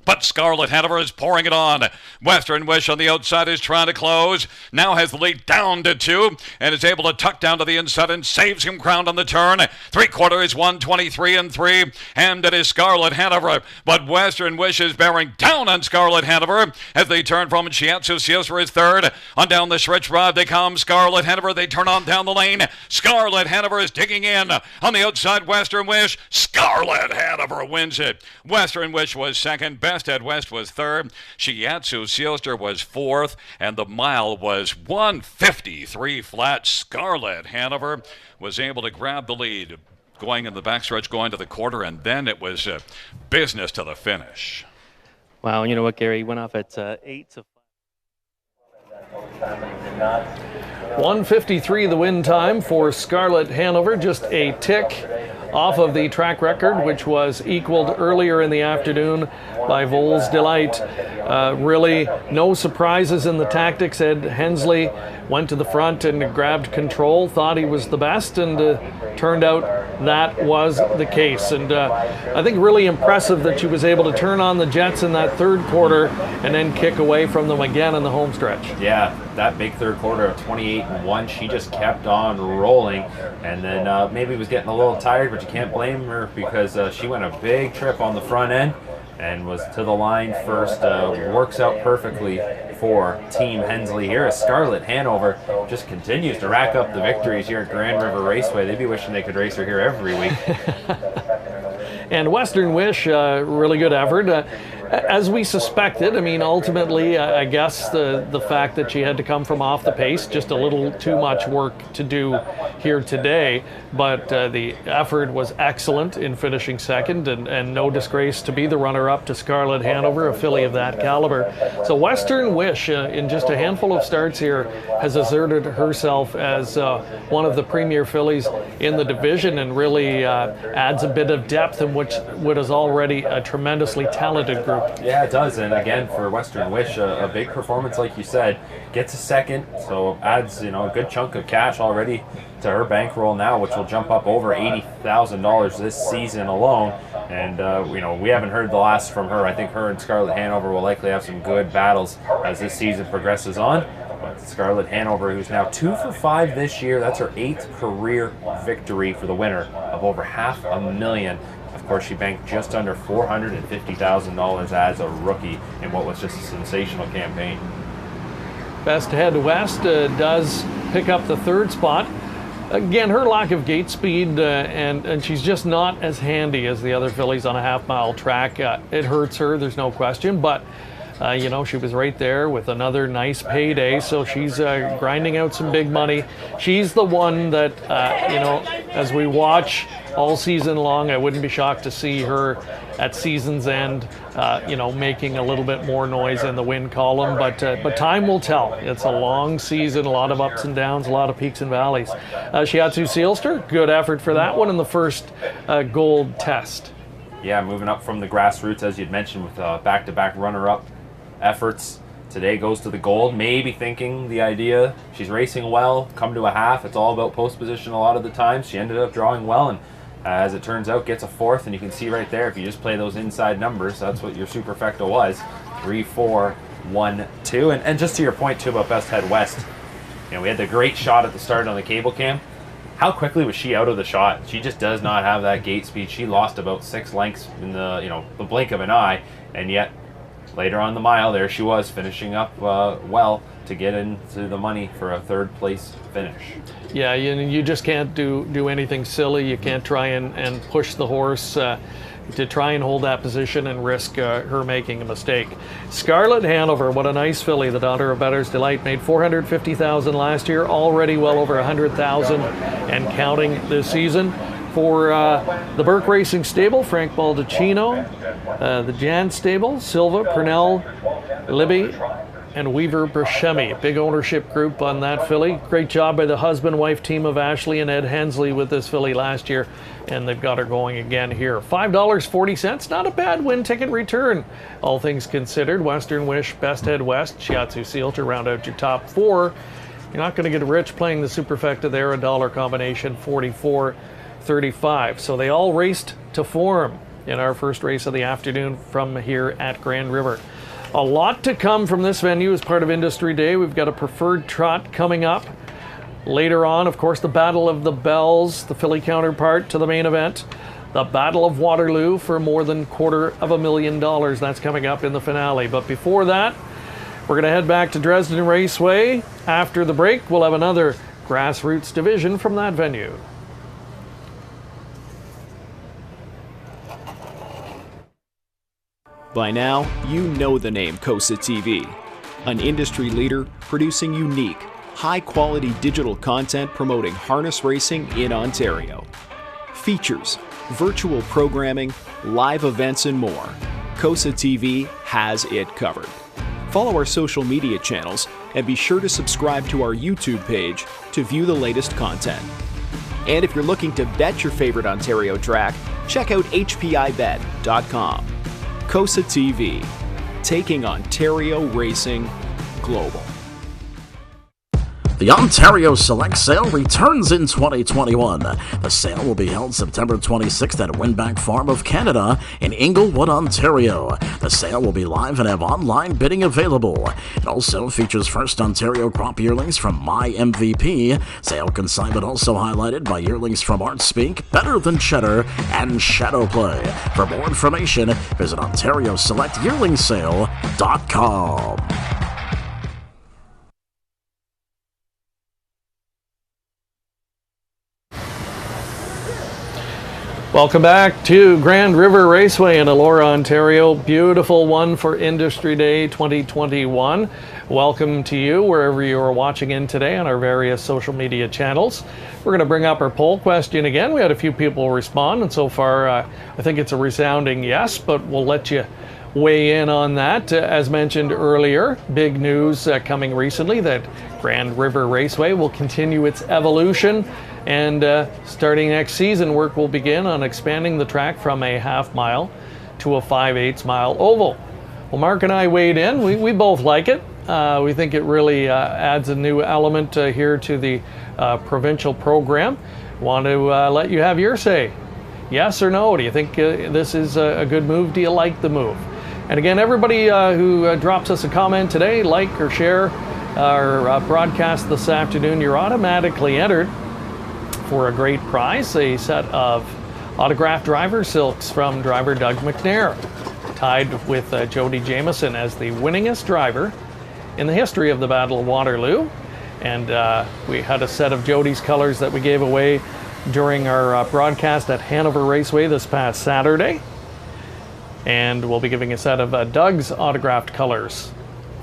But Scarlet Hanover is pouring it on. Western Wish on the outside is trying to close. Now has the lead down to 2 and is able to tuck down to the inside and saves him ground on the turn. 3/4 is 123-3, and it is Scarlet Hanover. But Western Wish is bearing down on Scarlet Hanover as they turn from Shiatsu Sealster is 3rd. On down the stretch rod they come. Scarlet Hanover, they turn on down the lane. Scarlet Hanover is digging in. On the outside, Western Wish. Scarlet Hanover wins it. Western Wish was 2nd. Best Head West was 3rd. Shiatsu Sealster was 4th. And the mile was 153 flat. Scarlet Hanover was able to grab the lead going in the backstretch, going to the quarter, and then it was business to the finish. Wow, and you know what, Gary? He went off at 8 to 1:53 the win time for Scarlet Hanover, just a tick off of the track record, which was equaled earlier in the afternoon by Vols Delight. Really no surprises in the tactics. Ed Hensley went to the front and grabbed control, thought he was the best, and turned out that was the case. And I think really impressive that she was able to turn on the Jets in that 3rd quarter and then kick away from them again in the home stretch. Yeah, that big 3rd quarter of 28-1, she just kept on rolling, and then maybe was getting a little tired, but you can't blame her because she went a big trip on the front end and was to the line first. Works out perfectly for Team Hensley here as Scarlet Hanover just continues to rack up the victories here at Grand River Raceway. They'd be wishing they could race her here every week. And Western Wish, really good effort. As we suspected, I mean, ultimately, I guess the fact that she had to come from off the pace, just a little too much work to do here today. But the effort was excellent in finishing 2nd, and no disgrace to be the runner-up to Scarlet Hanover, a filly of that caliber. So Western Wish, in just a handful of starts here, has asserted herself as one of the premier fillies in the division, and really adds a bit of depth in what is already a tremendously talented group. Yeah, it does. And again, for Western Wish, a big performance, like you said, gets a 2nd, so adds a good chunk of cash already to her bankroll now, which will jump up over $80,000 this season alone. And we haven't heard the last from her. I think her and Scarlet Hanover will likely have some good battles as this season progresses on. But Scarlet Hanover, who's now 2 for 5 this year, that's her 8th career victory for the winner of over $500,000. Of course, she banked just under $450,000 as a rookie in what was just a sensational campaign. Best Head West does pick up the 3rd spot. Again, her lack of gate speed, and she's just not as handy as the other fillies on a half-mile track. It hurts her, there's no question, but she was right there with another nice payday, so she's grinding out some big money. She's the one that, as we watch all season long, I wouldn't be shocked to see her at season's end, making a little bit more noise in the win column, but time will tell. It's a long season, a lot of ups and downs, a lot of peaks and valleys. Shiatsu Sealster, good effort for that one in the first gold test. Yeah, moving up from the grassroots, as you'd mentioned, with back-to-back runner-up efforts. Today goes to the gold, maybe thinking the idea, she's racing well, come to a half, it's all about post position a lot of the time. She ended up drawing well, and as it turns out, gets a 4th, and you can see right there, if you just play those inside numbers, that's what your superfecta was. 3, 4, 1, 2. And just to your point, too, about Best Head West, we had the great shot at the start on the cable cam. How quickly was she out of the shot? She just does not have that gate speed. She lost about 6 lengths in the blink of an eye, and yet later on the mile, there she was finishing up well to get into the money for a 3rd place finish. Yeah, you just can't do anything silly. You can't try and push the horse to try and hold that position and risk her making a mistake. Scarlet Hanover, what a nice filly, the daughter of Bettor's Delight, made $450,000 last year, already well over $100,000 and counting this season. For the Burke Racing Stable, Frank Baldacchino, the Jan Stable, Silva, Purnell, Libby, and Weaver Buscemi. Big ownership group on that filly. Great job by the husband-wife team of Ashley and Ed Hensley with this filly last year, and they've got her going again here. $5.40, not a bad win ticket return. All things considered, Western Wish, Best Head West, Shiatsu Seal to round out your top four. You're not going to get rich playing the superfecta there, a dollar combination, 44.35. So they all raced to form in our first race of the afternoon from here at Grand River. A lot to come from this venue as part of Industry Day. We've got a preferred trot coming up. Later on, of course, the Battle of the Bells, the filly counterpart to the main event. The Battle of Waterloo for more than $250,000. That's coming up in the finale. But before that, we're going to head back to Dresden Raceway. After the break, we'll have another grassroots division from that venue. By now, you know the name COSA-TV, an industry leader producing unique, high-quality digital content promoting harness racing in Ontario. Features, virtual programming, live events, and more. COSA-TV has it covered. Follow our social media channels and be sure to subscribe to our YouTube page to view the latest content. And if you're looking to bet your favorite Ontario track, check out hpibet.com. COSA-TV, taking Ontario racing global. The Ontario Select Sale returns in 2021. The sale will be held September 26th at Winback Farm of Canada in Inglewood, Ontario. The sale will be live and have online bidding available. It also features first Ontario crop yearlings from My MVP. Sale consignment also highlighted by yearlings from Art Speak, Better Than Cheddar, and Shadow Play. For more information, visit OntarioSelectYearlingSale.com. Welcome back to Grand River Raceway in Elora, Ontario. Beautiful one for Industry Day 2021. Welcome to you wherever you are watching in today on our various social media channels. We're going to bring up our poll question again. We had a few people respond, and so far I think it's a resounding yes, but we'll let you weigh in on that. As mentioned earlier, big news coming recently that Grand River Raceway will continue its evolution. And starting next season, work will begin on expanding the track from a half-mile to a 5/8 mile oval. Well, Mark and I weighed in. We both like it. We think it really adds a new element here to the provincial program. Want to let you have your say. Yes or no? Do you think this is a good move? Do you like the move? And again, everybody who drops us a comment today, like or share our broadcast this afternoon, you're automatically entered for a great prize, a set of autographed driver silks from driver Doug McNair, tied with Jody Jamieson as the winningest driver in the history of the Battle of Waterloo. And we had a set of Jody's colors that we gave away during our broadcast at Hanover Raceway this past Saturday. And we'll be giving a set of Doug's autographed colors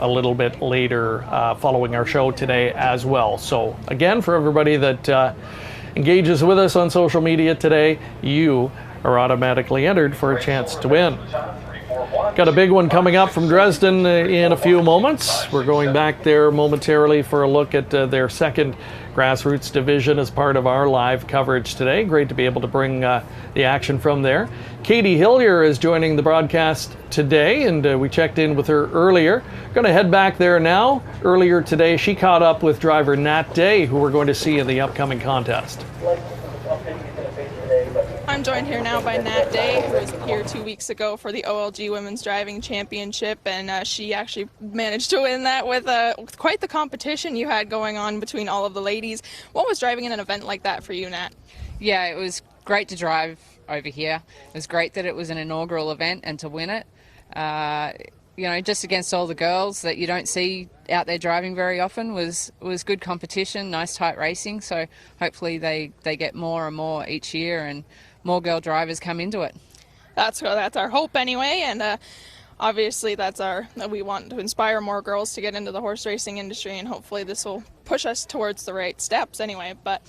a little bit later following our show today as well. So again, for everybody that engages with us on social media today, you are automatically entered for a chance to win. Got a big one coming up from Dresden in a few moments. We're going back there momentarily for a look at their second grassroots division as part of our live coverage today. Great to be able to bring the action from there. Katie Hillier is joining the broadcast today, and we checked in with her earlier. Going to head back there now. Earlier today, she caught up with driver Nat Day, who we're going to see in the upcoming contest. I'm joined here now by Nat Day, who was here 2 weeks ago for the OLG Women's Driving Championship, and she actually managed to win that with quite the competition you had going on between all of the ladies. What was driving in an event like that for you, Nat? Yeah, it was great to drive over here. It was great that it was an inaugural event and to win it. You know, just against all the girls that you don't see out there driving very often was good competition, nice tight racing. So hopefully they get more and more each year and more girl drivers come into it. That's our hope anyway, and obviously we want to inspire more girls to get into the horse racing industry, and hopefully this will push us towards the right steps anyway. But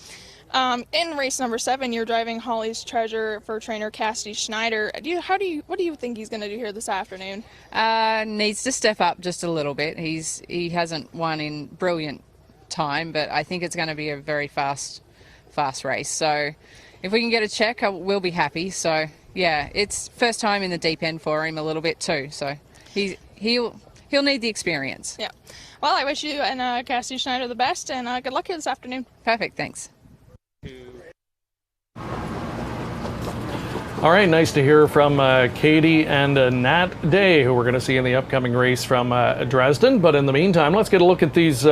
In race number 7, you're driving Holly's Treasure for trainer Cassidy Schneider. What do you think he's going to do here this afternoon? Needs to step up just a little bit. He hasn't won in brilliant time, but I think it's going to be a very fast race. So if we can get a check, we'll be happy. So yeah, it's first time in the deep end for him a little bit too. So he'll need the experience. Yeah. Well, I wish you and Cassidy Schneider the best, and good luck here this afternoon. Perfect. Thanks. All right, nice to hear from Katie and Nat Day, who we're going to see in the upcoming race from Dresden. But in the meantime, let's get a look at these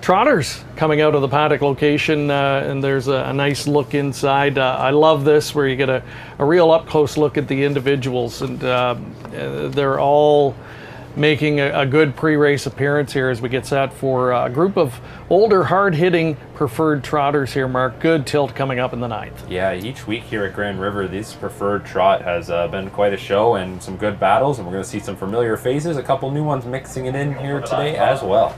trotters coming out of the paddock location, and there's a nice look inside. I love this, where you get a real up-close look at the individuals, and they're all making a good pre-race appearance here as we get set for a group of older, hard-hitting preferred trotters here, Mark. Good tilt coming up in the 9th. Yeah, each week here at Grand River, this preferred trot has been quite a show and some good battles, and we're going to see some familiar faces, a couple new ones mixing it in here today as well.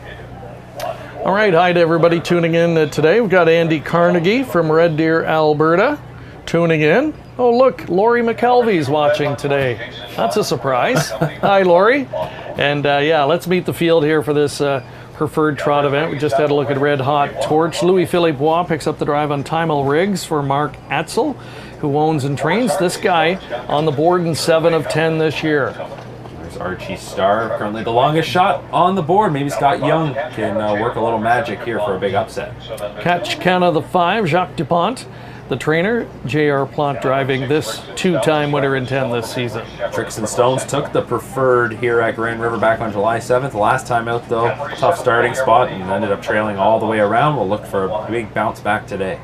All right, hi to everybody tuning in today. We've got Andy Carnegie from Red Deer, Alberta, tuning in. Oh, look, Lori McKelvey's watching today. That's a surprise. Hi, Lori. And yeah, let's meet the field here for this preferred trot event. We just had a look at Red Hot Torch. Louis-Philippe Bois picks up the drive on Timel Riggs for Mark Etzel, who owns and trains this guy on the board in 7 of 10 this year. There's Archie Starr, currently the longest shot on the board. Maybe Scott Young can work a little magic here for a big upset. Catch Canna the 5, Jacques Dupont. The trainer, J.R. Plante, driving this 2-time winner in 10 this season. Tricks and Stones took the preferred here at Grand River back on July 7th. Last time out, though, tough starting spot and ended up trailing all the way around. We'll look for a big bounce back today.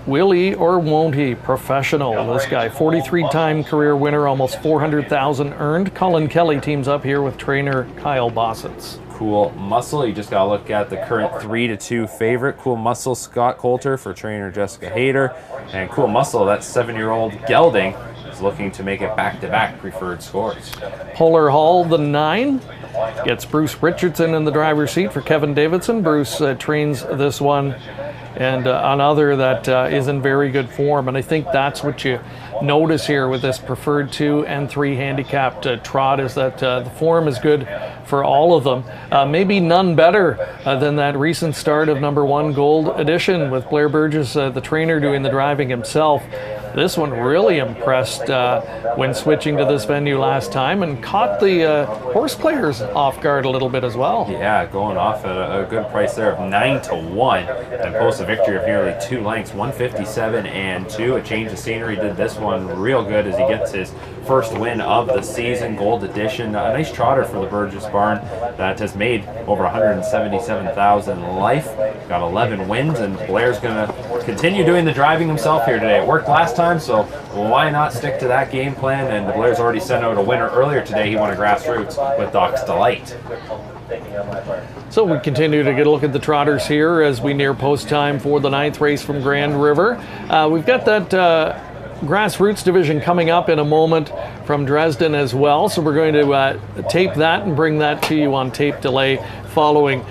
Will he or won't he? Professional, this guy. 43-time career winner, almost $400,000 earned. Colin Kelly teams up here with trainer Kyle Bossitz. Cool Muscle, you just got to look at the current 3-2 favorite. Cool Muscle, Scott Coulter for trainer Jessica Hayter. And Cool Muscle, that 7-year-old gelding, is looking to make it back-to-back preferred scores. Polar Hall, the 9, gets Bruce Richardson in the driver's seat for Kevin Davidson. Bruce trains this one, and another that is in very good form. And I think that's what you notice here with this preferred 2 and 3 handicapped trot, is that the form is good for all of them. Maybe none better than that recent start of number 1 Gold Edition with Blair Burgess, the trainer, doing the driving himself. This one really impressed when switching to this venue last time, and caught the horse players off guard a little bit as well. Yeah, going off at a good price there of 9-1, and posts a victory of nearly 2 lengths, 157 and 2. A change of scenery did this one real good as he gets his first win of the season. Gold Edition, a nice trotter for the Burgess barn that has made over $177,000 life. Got 11 wins, and Blair's going to continue doing the driving himself here today. It worked last time, so why not stick to that game plan? And Blair's already sent out a winner earlier today. He won a grassroots with Doc's Delight. So we continue to get a look at the trotters here as we near post time for the 9th race from Grand River. We've got that grassroots division coming up in a moment from Dresden as well, so we're going to tape that and bring that to you on tape delay following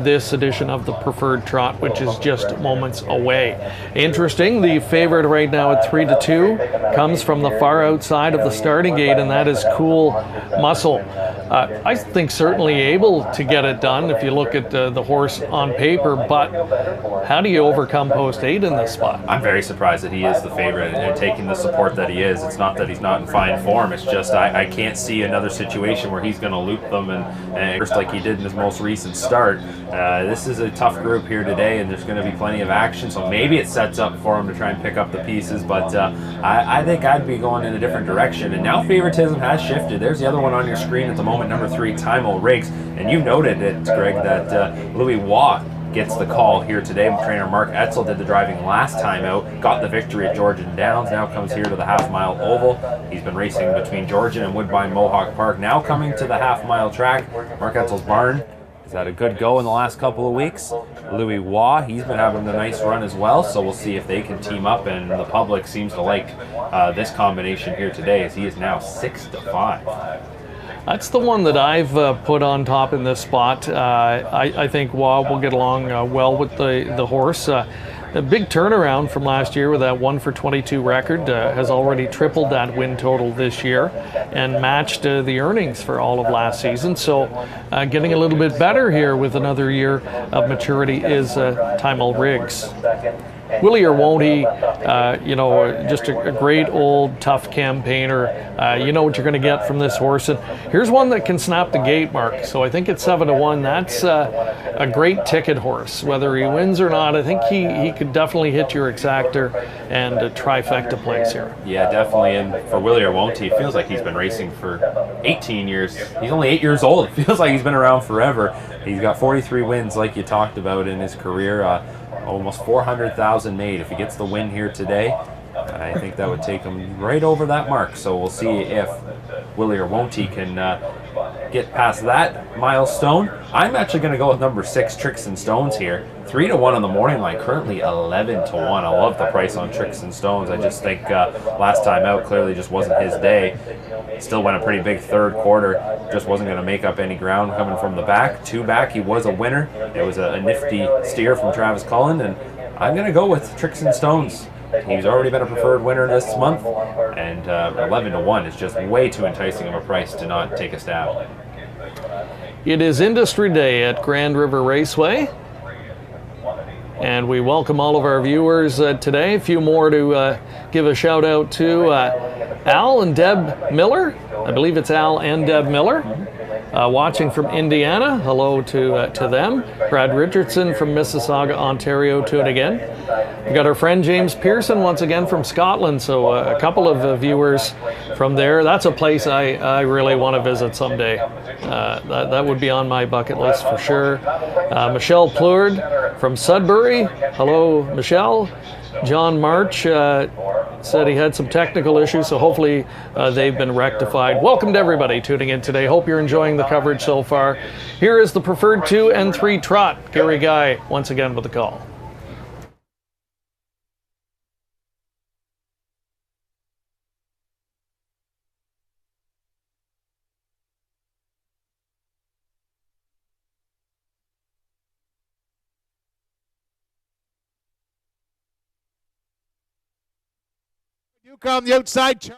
this edition of the Preferred Trot, which is just moments away. Interesting, the favorite right now at 3-2 comes from the far outside of the starting gate, and that is Cool Muscle. I think certainly able to get it done if you look at the horse on paper, but how do you overcome post 8 in this spot? I'm very surprised that he is the favorite and taking the support that he is. It's not that he's not in fine form, it's just I can't see another situation where he's going to loop them and just like he did in his most recent start. This is a tough group here today, and there's going to be plenty of action, so maybe it sets up for him to try and pick up the pieces, but I think I'd be going in a different direction. And now favoritism has shifted. There's the other one on your screen at the moment, number 3, Timel Riggs, and you noted it, Greg, that Louis Waugh gets the call here today. Trainer Mark Etzel did the driving last time out, got the victory at Georgian Downs, now comes here to the half-mile oval. He's been racing between Georgian and Woodbine Mohawk Park, now coming to the half-mile track. Mark Etzel's barn has had a good go in the last couple of weeks. Louis Waugh, he's been having a nice run as well, so we'll see if they can team up, and the public seems to like this combination here today, as he is now 6-5. That's the one that I've put on top in this spot. I think Waugh will get along well with the horse. a big turnaround from last year with that 1-for-22 record. Has already tripled that win total this year and matched the earnings for all of last season. So getting a little bit better here with another year of maturity is Timel Riggs. Will he or won't he? Just a great old tough campaigner. You know what you're going to get from this horse. And here's one that can snap the gate, Mark. So I think it's 7-1. That's a great ticket horse. Whether he wins or not, I think he could definitely hit your exactor and a trifecta place here. Yeah, definitely. And for Willie or won't he, it feels like he's been racing for 18 years. He's only 8 years old. It feels like he's been around forever. He's got 43 wins, like you talked about, in his career. Almost 400,000 made. If he gets the win here today, I think that would take him right over that mark. So we'll see if Willie or won't he can get past that milestone. I'm actually going to go with number 6, Tricks and Stones here. 3-1 on the morning line, currently 11-1. I love the price on Tricks and Stones. I just think last time out clearly just wasn't his day. Still went a pretty big third quarter. Just wasn't going to make up any ground coming from the back. 2 back, he was a winner. It was a nifty steer from Travis Cullen, and I'm going to go with Tricks and Stones. He's already been a preferred winner this month, and 11-1 is just way too enticing of a price to not take a stab. It is Industry Day at Grand River Raceway, and we welcome all of our viewers today. A few more to give a shout out to. Al and Deb Miller. I believe it's Al and Deb Miller. Watching from Indiana. Hello to them. Brad Richardson from Mississauga, Ontario, tuned again. We've got our friend James Pearson once again from Scotland. So a couple of viewers from there. That's a place I really want to visit someday. That would be on my bucket list for sure. Michelle Plourde from Sudbury. Hello, Michelle. John March said he had some technical issues, so hopefully they've been rectified. Welcome to everybody tuning in today. Hope you're enjoying the coverage so far. Here is the preferred 2 and 3 trot. Gary Guy once again with the call. Duke on the outside.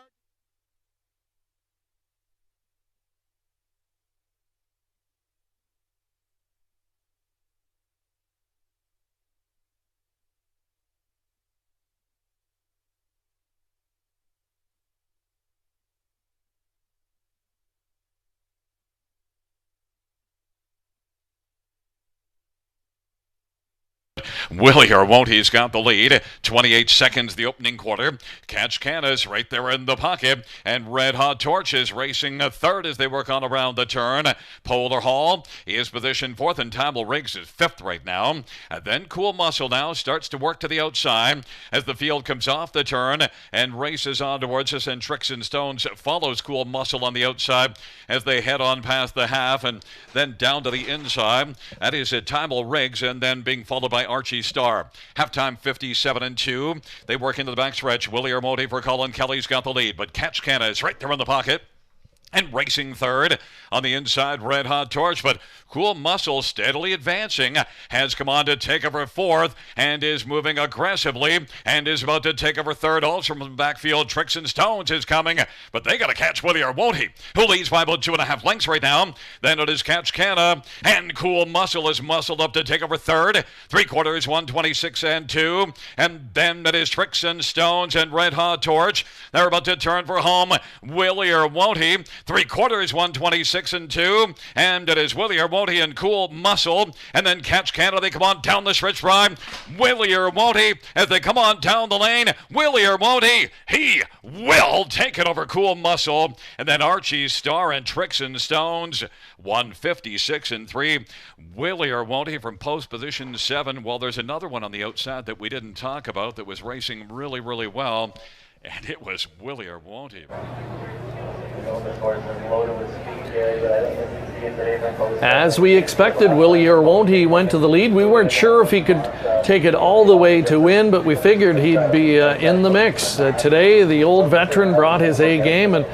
Willie or won't he's got the lead. 28 seconds the opening quarter. Catch Canis right there in the pocket. And Red Hot Torches racing a third as they work on around the turn. Polar Hall is positioned 4th and Timel Riggs is 5th right now. And then Cool Muscle now starts to work to the outside as the field comes off the turn and races on towards us. And Tricks and Stones follows Cool Muscle on the outside as they head on past the half and then down to the inside. That is Timel Riggs and then being followed by Archie Star. Halftime 57-2. They work into the backstretch. Willie or won't he for Colin Kelly's got the lead, but Catch Canna is right there in the pocket. And racing third on the inside, Red Hot Torch, but Cool Muscle steadily advancing, has come on to take over 4th and is moving aggressively and is about to take over 3rd. Also from the backfield, Tricks and Stones is coming, but they got to catch Willie or won't he, who leads by about 2.5 lengths right now. Then it is Catch Canna, and Cool Muscle is muscled up to take over 3rd. 3/4, 126-2, and then it is Tricks and Stones and Red Hot Torch. They're about to turn for home. Willie or won't he? 3/4, 126-2, and it is Willie or won't he and Cool Muscle, and then Catch Canada. They come on down the stretch drive. Willie or won't he as they come on down the lane. Willie or won't he? He will take it over Cool Muscle, and then Archie Star and Tricks and Stones. 156-3. Willie or won't he from post position 7. Well, there's another one on the outside that we didn't talk about that was racing really, really well, and it was Willie or won't he. As we expected, Willie or won't he went to the lead. We weren't sure if he could take it all the way to win, but we figured he'd be in the mix. Today, the old veteran brought his A game, and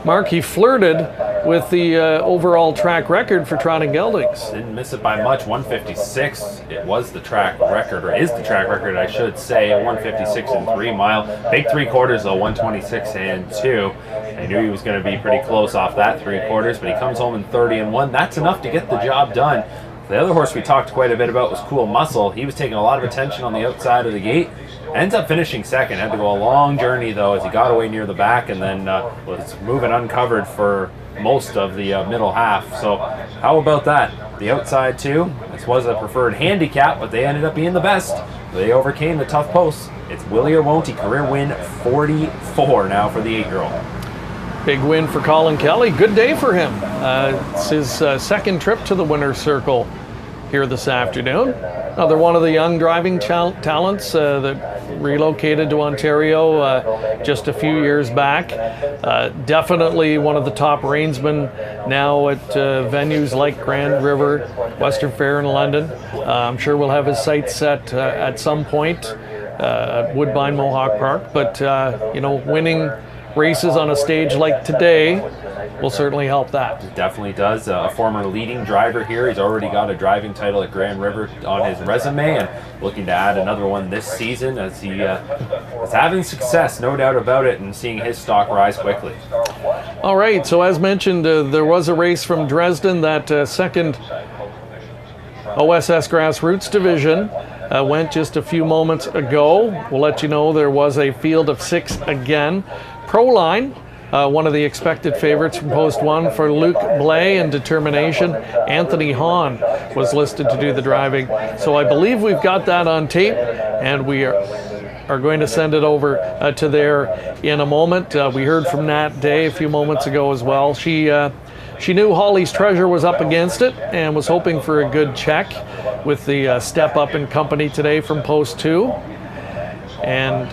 Mark, he flirted with the overall track record for Trotting Geldings. Didn't miss it by much. 156. It was the track record, or is the track record, I should say. 156 and 3 mile. Big 3/4 though. 126 and 2. I knew he was going to be pretty close off that 3/4, but he comes home in 30 and 1. That's enough to get the job done. The other horse we talked quite a bit about was Cool Muscle. He was taking a lot of attention on the outside of the gate. Ends up finishing second. Had to go a long journey though as he got away near the back, and then was moving uncovered for most of the middle half. So how about that? The outside too. This was a preferred handicap, but they ended up being the best. They overcame the tough posts. It's Willie or Won't He, career win 44 now for the 8-year-old. Big win for Colin Kelly. Good day for him. It's his second trip to the winner's circle here this afternoon. Another one of the young driving talents that relocated to Ontario just a few years back. Definitely one of the top reinsmen now at venues like Grand River, Western Fair in London. I'm sure we'll have his sights set at some point at Woodbine Mohawk Park, but winning races on a stage like today will certainly help that. It definitely does. A former leading driver here. He's already got a driving title at Grand River on his resume, and looking to add another one this season as he is having success, no doubt about it, and seeing his stock rise quickly. All right, so as mentioned, there was a race from Dresden, that second OSS Grassroots Division. Went just a few moments ago. We'll let you know there was a field of 6 again. Proline, one of the expected favorites from Post 1 for Luc Blais and Determination. Anthony Hahn was listed to do the driving. So I believe we've got that on tape, and we are going to send it over to there in a moment. We heard from Nat Day a few moments ago as well. She knew Holly's Treasure was up against it and was hoping for a good check with the step up in company today from Post 2. And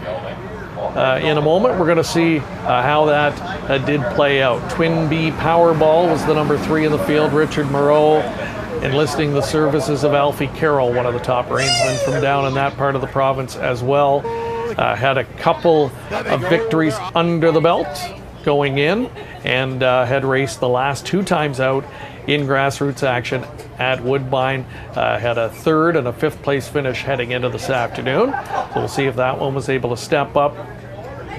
in a moment, we're going to see how that did play out. Twin B Powerball was the number 3 in the field. Richard Moreau enlisting the services of Alfie Carroll, one of the top reinsmen from down in that part of the province as well. Had a couple of victories under the belt going in, and had raced the last 2 times out in grassroots action at Woodbine. Had a 3rd and a 5th place finish heading into this afternoon. So we'll see if that one was able to step up.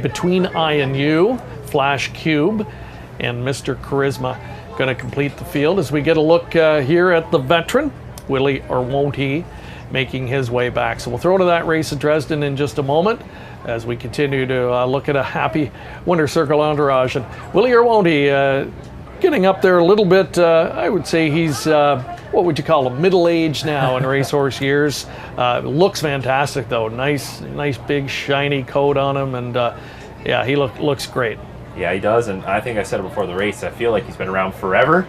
Between I and You, Flash Cube and Mr. Charisma going to complete the field as we get a look here at the veteran, Willie or Won't He, making his way back. So we'll throw to that race at Dresden in just a moment as we continue to look at a happy Winter Circle entourage. And Willie or Won't He getting up there a little bit. I would say he's, what would you call him, middle-aged now in racehorse years. Looks fantastic though. Nice big shiny coat on him, and yeah, he looks great. Yeah, he does, and I think I said it before the race, I feel like he's been around forever,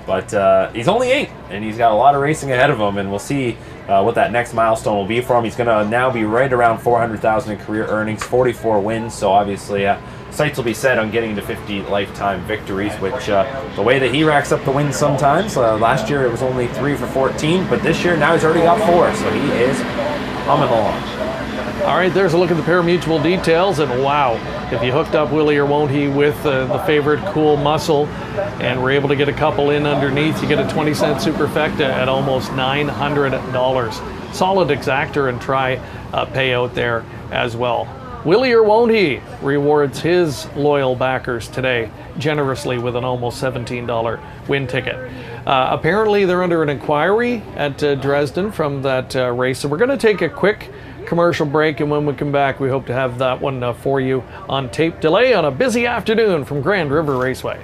but he's only 8, and he's got a lot of racing ahead of him, and we'll see what that next milestone will be for him. He's going to now be right around $400,000 in career earnings, 44 wins, so obviously sights will be set on getting to 50 lifetime victories, which the way that he racks up the wins sometimes, last year it was only 3 for 14, but this year now he's already got 4, so he is humming along. All right, there's a look at the pari-mutuel details, and wow, if you hooked up Willie or Won't He with the favorite Cool Muscle and were able to get a couple in underneath, you get a 20-cent superfecta at almost $900. Solid exactor and try payout there as well. Willie or Won't He rewards his loyal backers today generously with an almost $17 win ticket. Apparently they're under an inquiry at Dresden from that race, so we're going to take a quick commercial break, and when we come back we hope to have that one for you on tape delay on a busy afternoon from Grand River Raceway.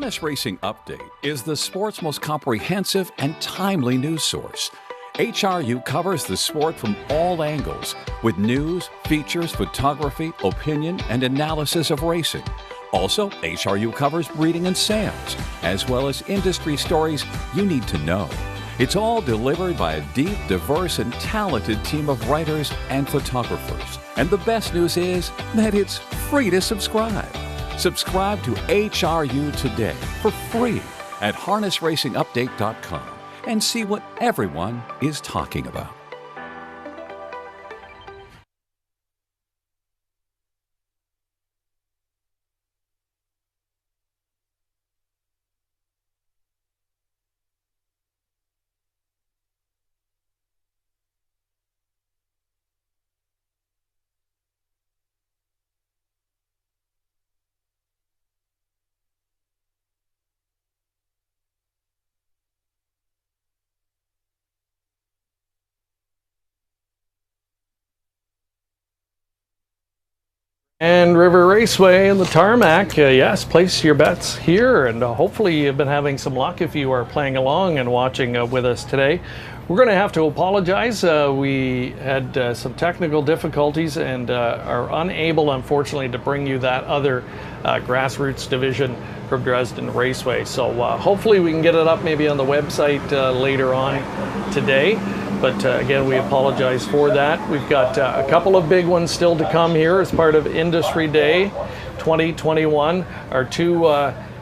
Harness Racing Update is the sport's most comprehensive and timely news source. HRU covers the sport from all angles with news, features, photography, opinion, and analysis of racing. Also, HRU covers breeding and sales, as well as industry stories you need to know. It's all delivered by a deep, diverse, and talented team of writers and photographers. And the best news is that it's free to subscribe. Subscribe to HRU today for free at harnessracingupdate.com and see what everyone is talking about. And River Raceway and the tarmac, yes, place your bets here, and hopefully you've been having some luck if you are playing along and watching with us today. We're going to have to apologize. We had some technical difficulties and are unable, unfortunately, to bring you that other grassroots division from Dresden Raceway. So hopefully we can get it up maybe on the website later on today. But again, we apologize for that. We've got a couple of big ones still to come here as part of Industryday 2021. Our two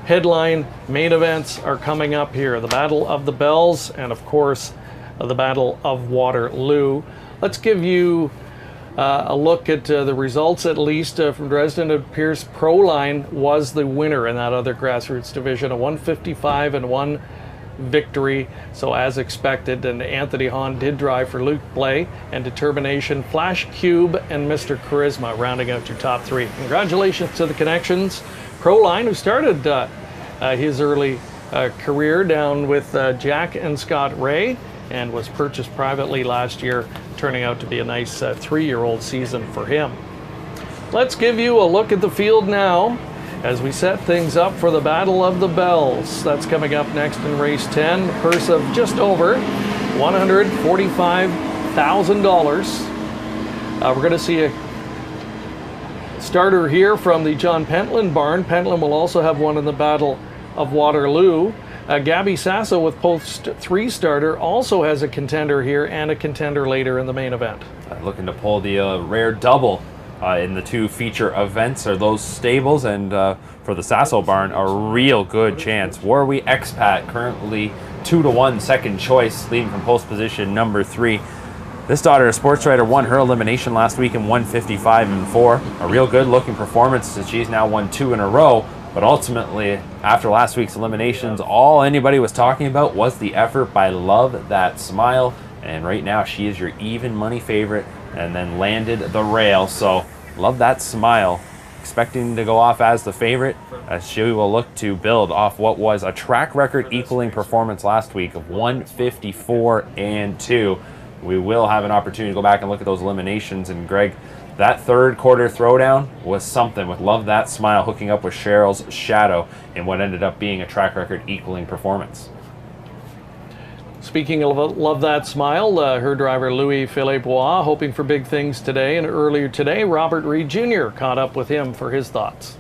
headline main events are coming up here. The Battle of the Bells and, of course, the Battle of Waterloo. Let's give you a look at the results, at least from Dresden. It appears Proline was the winner in that other grassroots division, a 155-1 victory, so as expected. And Anthony Hahn did drive for Luke Blay and Determination, Flash Cube, and Mr. Charisma rounding out your top three. Congratulations to the Connections Proline, who started his early career down with Jack and Scott Ray and was purchased privately last year, turning out to be a nice 3-year-old season for him. Let's give you a look at the field now as we set things up for the Battle of the Bells. That's coming up next in race 10. A purse of just over $145,000. We're going to see a starter here from the John Pentland barn. Pentland will also have one in the Battle of Waterloo. Gabby Sasso with post 3 starter also has a contender here and a contender later in the main event. Looking to pull the rare double in the two feature events are those stables, and for the Sasso barn, a real good chance. Warwick Expat currently 2-1 second choice, leading from post position number 3. This daughter of sports writer won her elimination last week in 155-4. A real good looking performance, since she's now won 2 in a row. But ultimately, after last week's eliminations, all anybody was talking about was the effort by Love That Smile. And right now, she is your even money favorite, and then landed the rail. So Love That Smile, expecting to go off as the favorite, as she will look to build off what was a track record equaling performance last week of 154-2. We will have an opportunity to go back and look at those eliminations. And Greg, that third quarter throwdown was something, with Love That Smile hooking up with Cheryl's Shadow in what ended up being a track record equaling performance. Speaking of Love That Smile, her driver Louis-Philippe Bois hoping for big things today, and earlier today Robert Reed Jr. caught up with him for his thoughts.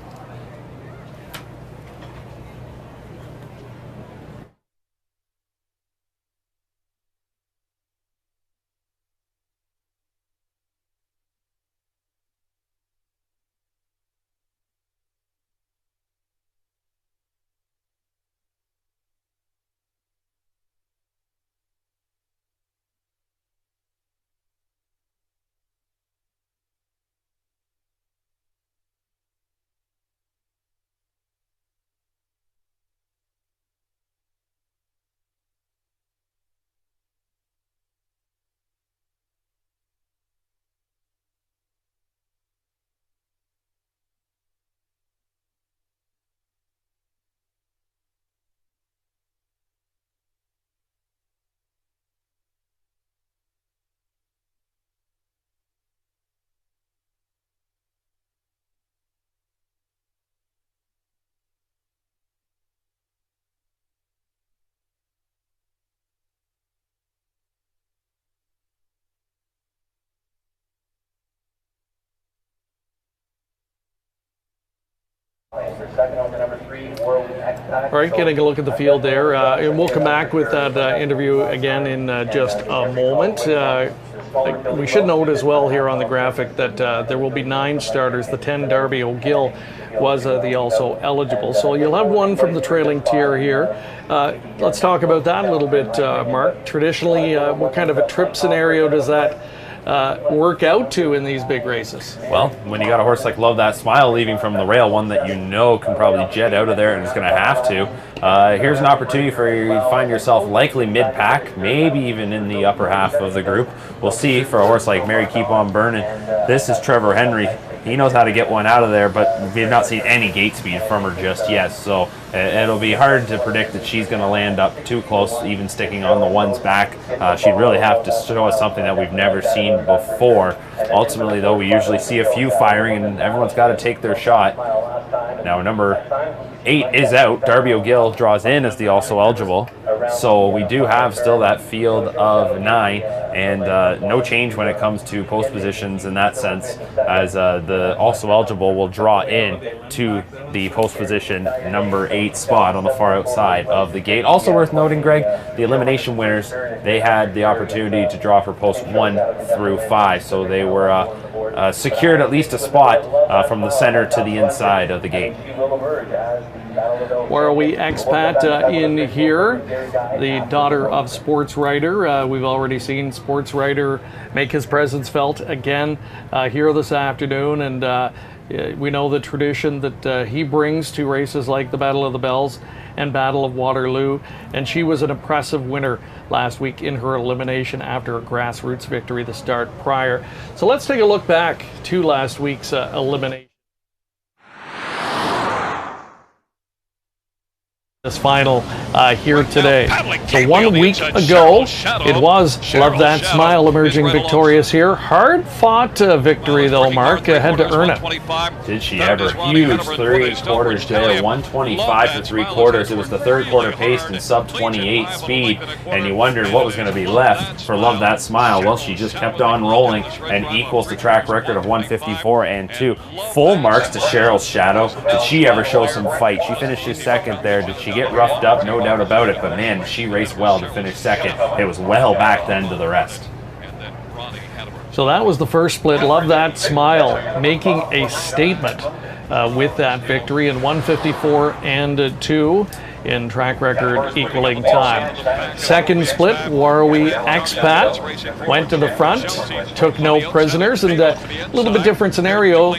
All right, getting a look at the field there, and we'll come back with that interview again in just a moment. We should note as well here on the graphic that there will be 9 starters. The 10 Darby O'Gill was the also eligible. So you'll have one from the trailing tier here. Let's talk about that a little bit, Mark. Traditionally, what kind of a trip scenario does that work out to in these big races? Well, when you got a horse like Love That Smile leaving from the rail, one that you know can probably jet out of there and is going to have to, here's an opportunity for you to find yourself likely mid-pack, maybe even in the upper half of the group. We'll see for a horse like Mary Keep On Burning. This is Trevor Henry. He knows how to get one out of there, but we've not seen any gate speed from her just yet, so it'll be hard to predict that she's going to land up too close, even sticking on the one's back. She'd really have to show us something that we've never seen before. Ultimately, though, we usually see a few firing, and everyone's got to take their shot. Now, number 8 is out. Darby O'Gill draws in as the also eligible. So we do have still that field of 9, and no change when it comes to post positions in that sense, as the also eligible will draw in to the post position number 8 spot on the far outside of the gate. Also worth noting, Greg, the elimination winners, they had the opportunity to draw for post 1 through 5, so they were secured at least a spot from the center to the inside of the gate. Where are we expat in here? The daughter of sports writer. We've already seen sports writer make his presence felt again here this afternoon, and we know the tradition that he brings to races like the Battle of the Bells and Battle of Waterloo, and she was an impressive winner last week in her elimination after a grassroots victory the start prior. So let's take a look back to last week's elimination. This final here today. So 1 week ago, it was Love That Smile emerging victorious here. Hard fought victory though, Mark. Had to earn it. Did she ever? Huge 3 quarters there, 125 for 3 quarters. It was the third quarter paced in sub 28 speed, and you wondered what was going to be left for Love That Smile. Well, she just kept on rolling and equals the track record of 154 and 2. Full marks to Cheryl's Shadow. Did she ever show some fight? She finished second there. Did she get roughed up? No doubt about it, but man, she raced well to finish second. It was well back then to the rest. So that was the first split. Love That Smile making a statement with that victory in 154 and 2 in track record equaling time. Second split, Warrawee Expat went to the front, took no prisoners, and a little bit different scenario.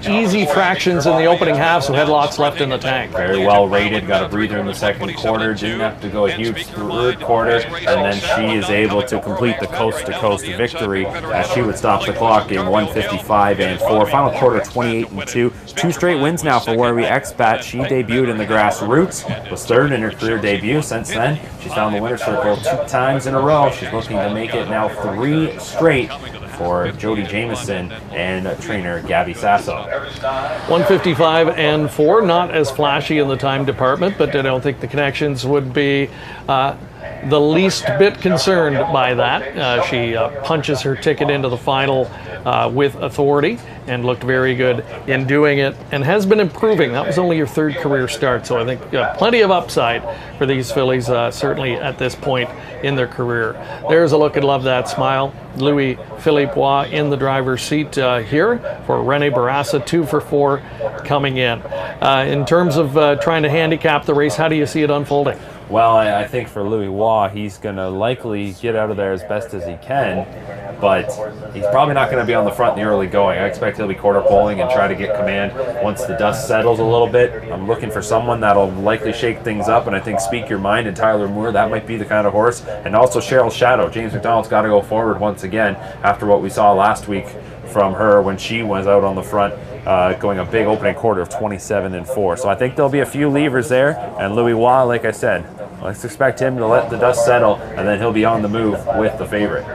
Easy fractions in the opening half, so had lots left in the tank. Very well rated, got a breather in the second quarter, didn't have to go a huge third quarter, and then she is able to complete the coast-to-coast victory as she would stop the clock in 155 and 4. Final quarter 28 and 2. 2 straight wins now for Warrawee Expat. She debuted in the grassroots, was third in her career debut. Since then, she's found the winner's circle 2 times in a row. She's looking to make it now 3 straight for Jody Jamieson and trainer Gabby Sasso. 155 and 4, not as flashy in the time department, but I don't think the connections would be the least bit concerned by that. She punches her ticket into the final with authority and looked very good in doing it and has been improving. That was only her 3rd career start, so I think plenty of upside for these fillies, certainly at this point in their career. There's a look at Love That Smile. Louis Philippe Roy in the driver's seat here for Rene Barassa, 2 for 4 coming in. In terms of trying to handicap the race, how do you see it unfolding? Well, I think for Louis Waugh, he's going to likely get out of there as best as he can, but he's probably not going to be on the front in the early going. I expect he'll be quarter poling and try to get command once the dust settles a little bit. I'm looking for someone that'll likely shake things up, and I think Speak Your Mind and Tyler Moore, that might be the kind of horse. And also Cheryl's Shadow. James McDonald's got to go forward once again after what we saw last week from her when she was out on the front. Going a big opening quarter of 27 and 4. So I think there'll be a few levers there, and Louis Waugh, like I said, let's expect him to let the dust settle, and then he'll be on the move with the favorite.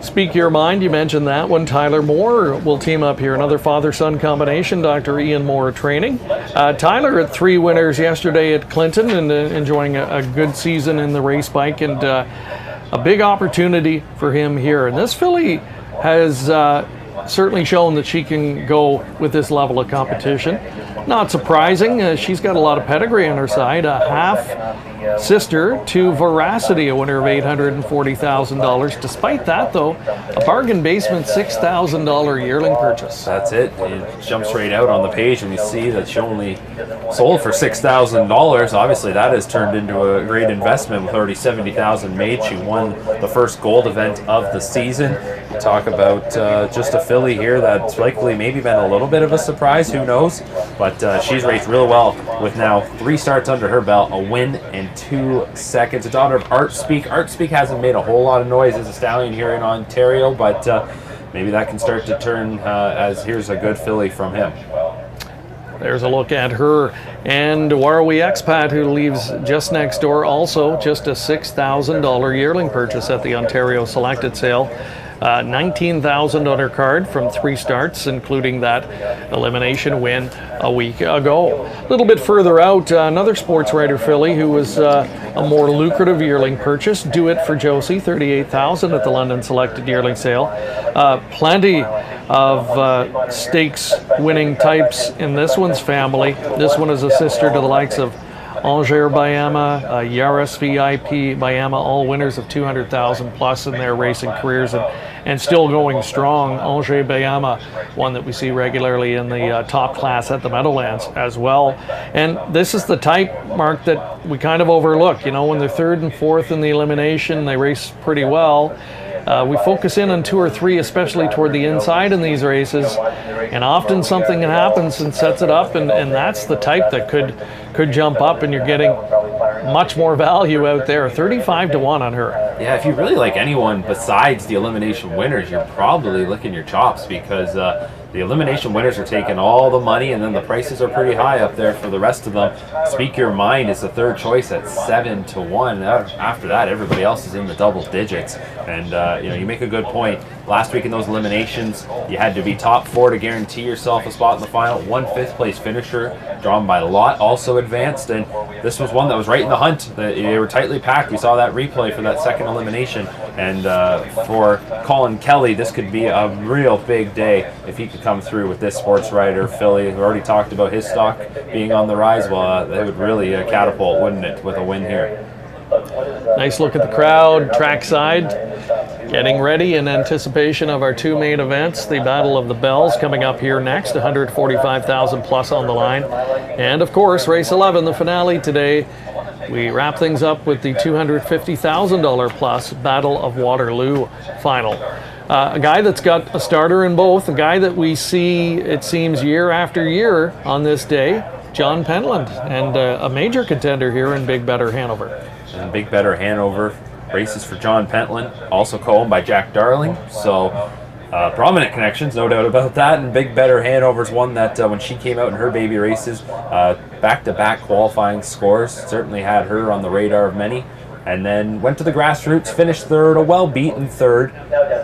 Speak Your Mind, you mentioned that one. Tyler Moore will team up here, another father-son combination, Dr. Ian Moore training. Tyler had 3 winners yesterday at Clinton and enjoying a good season in the race bike, and a big opportunity for him here. And this filly has certainly shown that she can go with this level of competition. Not surprising, she's got a lot of pedigree on her side. A half sister to Veracity, a winner of $840,000. Despite that, though, a bargain basement $6,000 yearling purchase. That's it. It jumps right out on the page, and we see that she only sold for $6,000. Obviously, that has turned into a great investment with already $70,000 made. She won the first gold event of the season. We talk about just a filly here that's likely maybe been a little bit of a surprise. Who knows? But she's raced real well with now 3 starts under her belt, a win and 2 seconds. A daughter of Art Speak. Art Speak hasn't made a whole lot of noise as a stallion here in Ontario, but maybe that can start to turn as here's a good filly from him. There's a look at her and Warrawee Expat, who leaves just next door, also just a $6,000 yearling purchase at the Ontario Selected Sale. $19,000 on her card from 3 starts, including that elimination win a week ago. A little bit further out, another sports writer filly who was a more lucrative yearling purchase. Do It for Josie, $38,000 at the London Selected Yearling Sale. Plenty of stakes winning types in this one's family. This one is a sister to the likes of Angers Bayama, Yaris VIP Bayama, all winners of 200,000 plus in their racing careers and still going strong. Angers Bayama, one that we see regularly in the top class at the Meadowlands as well. And this is the type, Mark, that we kind of overlook. You know, when they're 3rd and 4th in the elimination, they race pretty well. We focus in on 2 or 3, especially toward the inside in these races, and often something happens and sets it up, and that's the type that could jump up, and you're getting much more value out there. 35-1 on her. Yeah, if you really like anyone besides the elimination winners, you're probably licking your chops, because the elimination winners are taking all the money, and then the prices are pretty high up there for the rest of them. Speak Your Mind is the 3rd choice at 7-1. After that, everybody else is in the double digits. And you make a good point. Last week in those eliminations, you had to be top 4 to guarantee yourself a spot in the final. 1 5th-place finisher, drawn by Lot, also advanced, and this was one that was right in the hunt. They were tightly packed. We saw that replay for that second elimination, and for Colin Kelly, this could be a real big day if he could come through with this sports writer filly. We already talked about his stock being on the rise. Well, they would really catapult, wouldn't it, with a win here. Nice look at the crowd, trackside, getting ready in anticipation of our 2 main events. The Battle of the Bells coming up here next, 145,000 plus on the line. And of course, race 11, the finale today. We wrap things up with the $250,000 plus Battle of Waterloo final. A guy that's got a starter in both, a guy that we see, it seems, year after year on this day, John Pentland, and a major contender here in Big Better Hanover. And Big Better Hanover races for John Pentland, also co-owned by Jack Darling. So prominent connections, no doubt about that. And Big Better Hanover's one that when she came out in her baby races, back-to-back qualifying scores, certainly had her on the radar of many. And then went to the grassroots, finished 3rd, a well-beaten 3rd,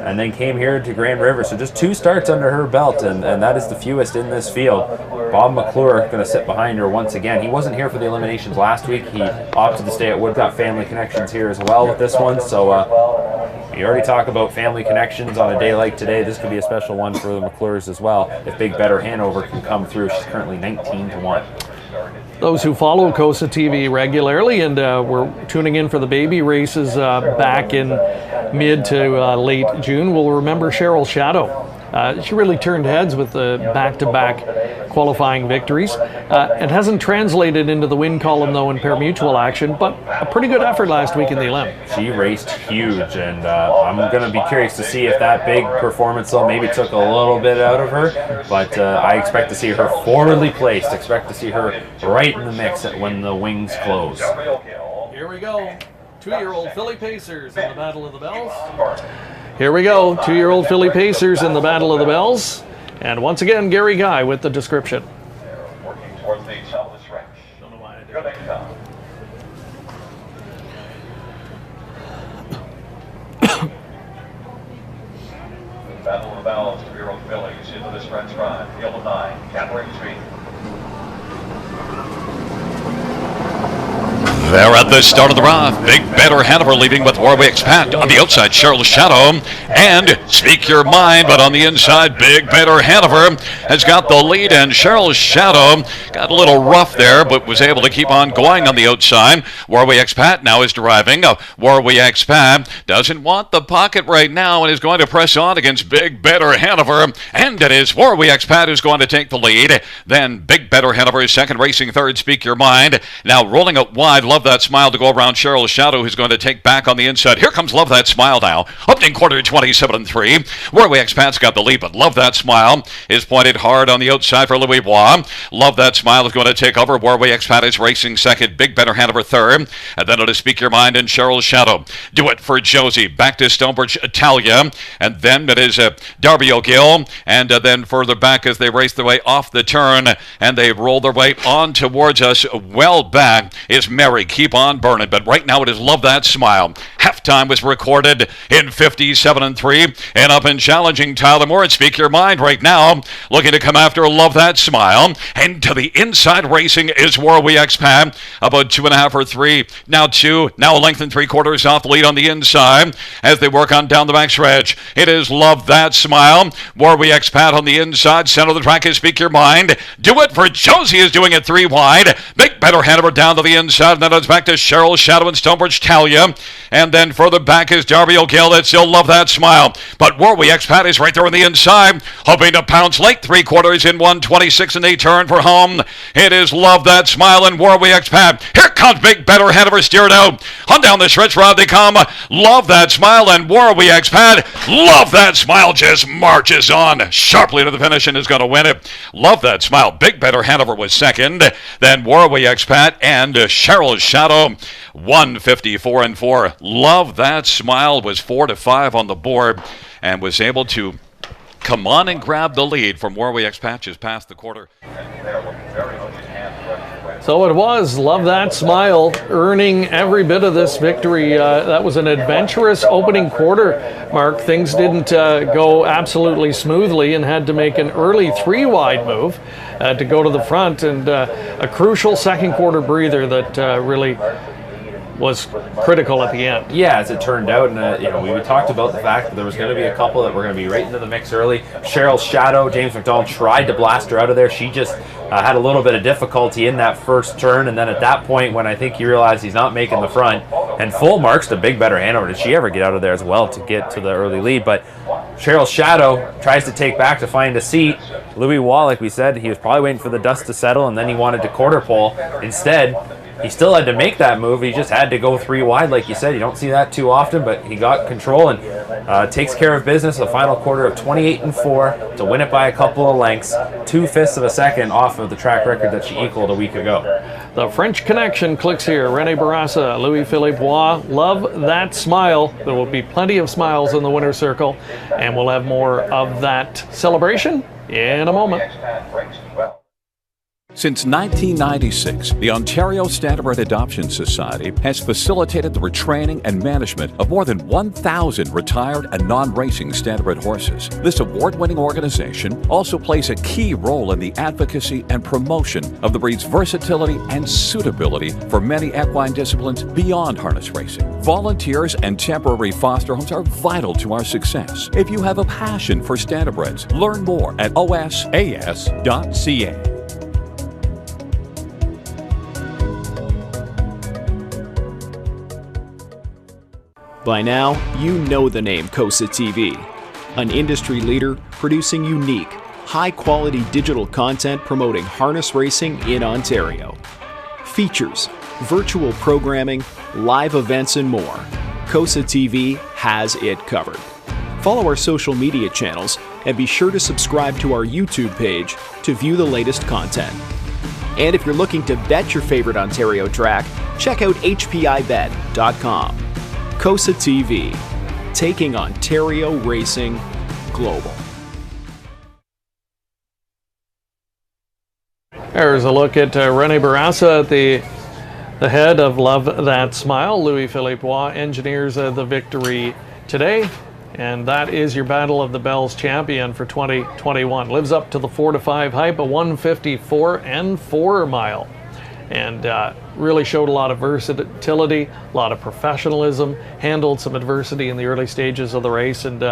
and then came here to Grand River. So just 2 starts under her belt, and that is the fewest in this field. Bob McClure going to sit behind her once again. He wasn't here for the eliminations last week. He opted to stay at Wood. Got family connections here as well with this one. So you already talk about family connections on a day like today. This could be a special one for the McClures as well. If Big Better Hanover can come through, she's currently 19-1. Those who follow COSA-TV regularly and were tuning in for the baby races back in mid to late June will remember Cheryl Shadow. She really turned heads with the back-to-back qualifying victories. It hasn't translated into the win column, though, in pari-mutuel action, but a pretty good effort last week in the Elim. She raced huge, and I'm going to be curious to see if that big performance, though, maybe took a little bit out of her, but I expect to see her forwardly placed, expect to see her right in the mix when the wings close. Here we go. 2-year-old filly Pacers in the Battle of the Bells. Here we go, 2-year-old filly Pacers in the Battle of the Bells. And once again, Gary Guy with the description. Battle of the Bells, 2-year-old fillies into this French run. Field of 9, Catherine Street. They're at the start of the round. Big Better Hanover leading with Warwick's Pat. On the outside, Cheryl's Shadow. And Speak Your Mind, but on the inside, Big Better Hanover has got the lead. And Cheryl's Shadow got a little rough there, but was able to keep on going on the outside. Warwick's Pat now is driving. Warwick's Pat doesn't want the pocket right now and is going to press on against Big Better Hanover. And it is Warwick's Pat who's going to take the lead. Then Big Better Hanover is second, racing third, Speak Your Mind. Now rolling it wide, Love That Smile to go around Cheryl's Shadow, who's going to take back on the inside. Here comes Love That Smile now. Opening quarter 27-3. Warwick's Pat's got the lead, but Love That Smile is pointed hard on the outside for Louis Bois. Love That Smile is going to take over. Warwick's Pat is racing second. Big Better Hanover third. And then it'll Speak Your Mind and Cheryl's Shadow. Do It for Josie. Back to Stonebridge Italia. And then it is Darby O'Gill. And then further back as they race their way off the turn and they roll their way on towards us. Well back is Mary. Keep on burning. But right now it is Love That Smile. Halftime was recorded in 57-3. And up and challenging Tyler Moore and Speak Your Mind right now. Looking to come after Love That Smile. And to the inside racing is Warwick's Pat. About 2.5 or 3. Now 2. Now a length and 3/4 off the lead on the inside as they work on down the back stretch. It is Love That Smile. Warwick's Pat on the inside. Center of the track is Speak Your Mind. Do It for Josie is doing it 3 wide. Big Better Hanover down to the inside. And then it's back to Cheryl's Shadow and Stonebridge Talia. And then further back is Darby O'Gill. It's still Love That Smile. But Warwick's Pat is right there on the inside. Hoping to pounce late 3/4 in 1:26 and they turn for home. It is Love That Smile and Warwick's Pat. Here comes Big Better Hanover steered out. On down the stretch route they come. Love That Smile and Warwick's Pat. Love That Smile just marches on sharply to the finish and is going to win it. Love That Smile. Big Better Hanover was second. Then Warwick's Pat and Cheryl's Shadow. 1:54-4. Love That Smile was 4-5 on the board and was able to come on and grab the lead from Warwick's Pat just past the quarter. So it was Love That Smile earning every bit of this victory. That was an adventurous opening quarter, Mark. Things didn't go absolutely smoothly and had to make an early 3-wide move to go to the front, and a crucial second quarter breather that really was critical at the end. Yeah, as it turned out, and we talked about the fact that there was going to be a couple that were going to be right into the mix early. Cheryl's Shadow, James McDonald tried to blast her out of there. She just had a little bit of difficulty in that first turn, and then at that point, when I think he realized he's not making the front, and full marks to Big Better Hanover. Did she ever get out of there as well to get to the early lead? But Cheryl's Shadow tries to take back to find a seat. Louis Waugh, like we said, he was probably waiting for the dust to settle, and then he wanted to quarter pole. Instead, he still had to make that move. He just had to go 3 wide, like you said. You don't see that too often, but he got control and takes care of business. The final quarter of 28-4 to win it by a couple of lengths, 2/5 of a second off of the track record that she equaled a week ago. The French Connection clicks here. Rene Barassa, Louis-Philippe Bois, Love That Smile. There will be plenty of smiles in the winner's circle, and we'll have more of that celebration in a moment. Since 1996, the Ontario Standardbred Adoption Society has facilitated the retraining and management of more than 1,000 retired and non-racing standardbred horses. This award-winning organization also plays a key role in the advocacy and promotion of the breed's versatility and suitability for many equine disciplines beyond harness racing. Volunteers and temporary foster homes are vital to our success. If you have a passion for standardbreds, learn more at osas.ca. By now, you know the name COSA-TV, an industry leader producing unique, high-quality digital content promoting harness racing in Ontario. Features, virtual programming, live events, and more. COSA-TV has it covered. Follow our social media channels and be sure to subscribe to our YouTube page to view the latest content. And if you're looking to bet your favorite Ontario track, check out hpibet.com. COSA-TV, taking Ontario racing global. There's a look at Rene Barassa at the head of Love That Smile. Louis-Philippe Bois engineers the victory today. And that is your Battle of the Bells champion for 2021. Lives up to the 4-5 hype, a 1:54-4 mile. and really showed a lot of versatility, a lot of professionalism, handled some adversity in the early stages of the race, and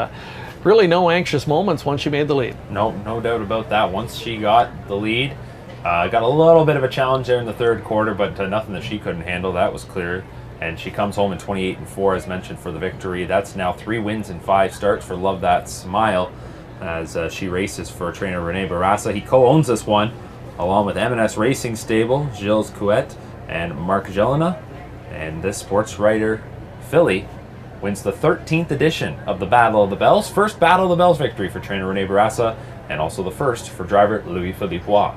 really no anxious moments once she made the lead. No doubt about that. Once she got the lead, got a little bit of a challenge there in the third quarter, but nothing that she couldn't handle. That was clear. And she comes home in 28-4, as mentioned, for the victory. That's now 3 wins in 5 starts for Love That Smile, as she races for trainer Rene Barassa. He co-owns this one, along with M&S Racing Stable, Gilles Couette, and Mark Jelena. And this sports writer filly wins the 13th edition of the Battle of the Bells. First Battle of the Bells victory for trainer Rene Barassa, and also the first for driver Louis-Philippe Roy.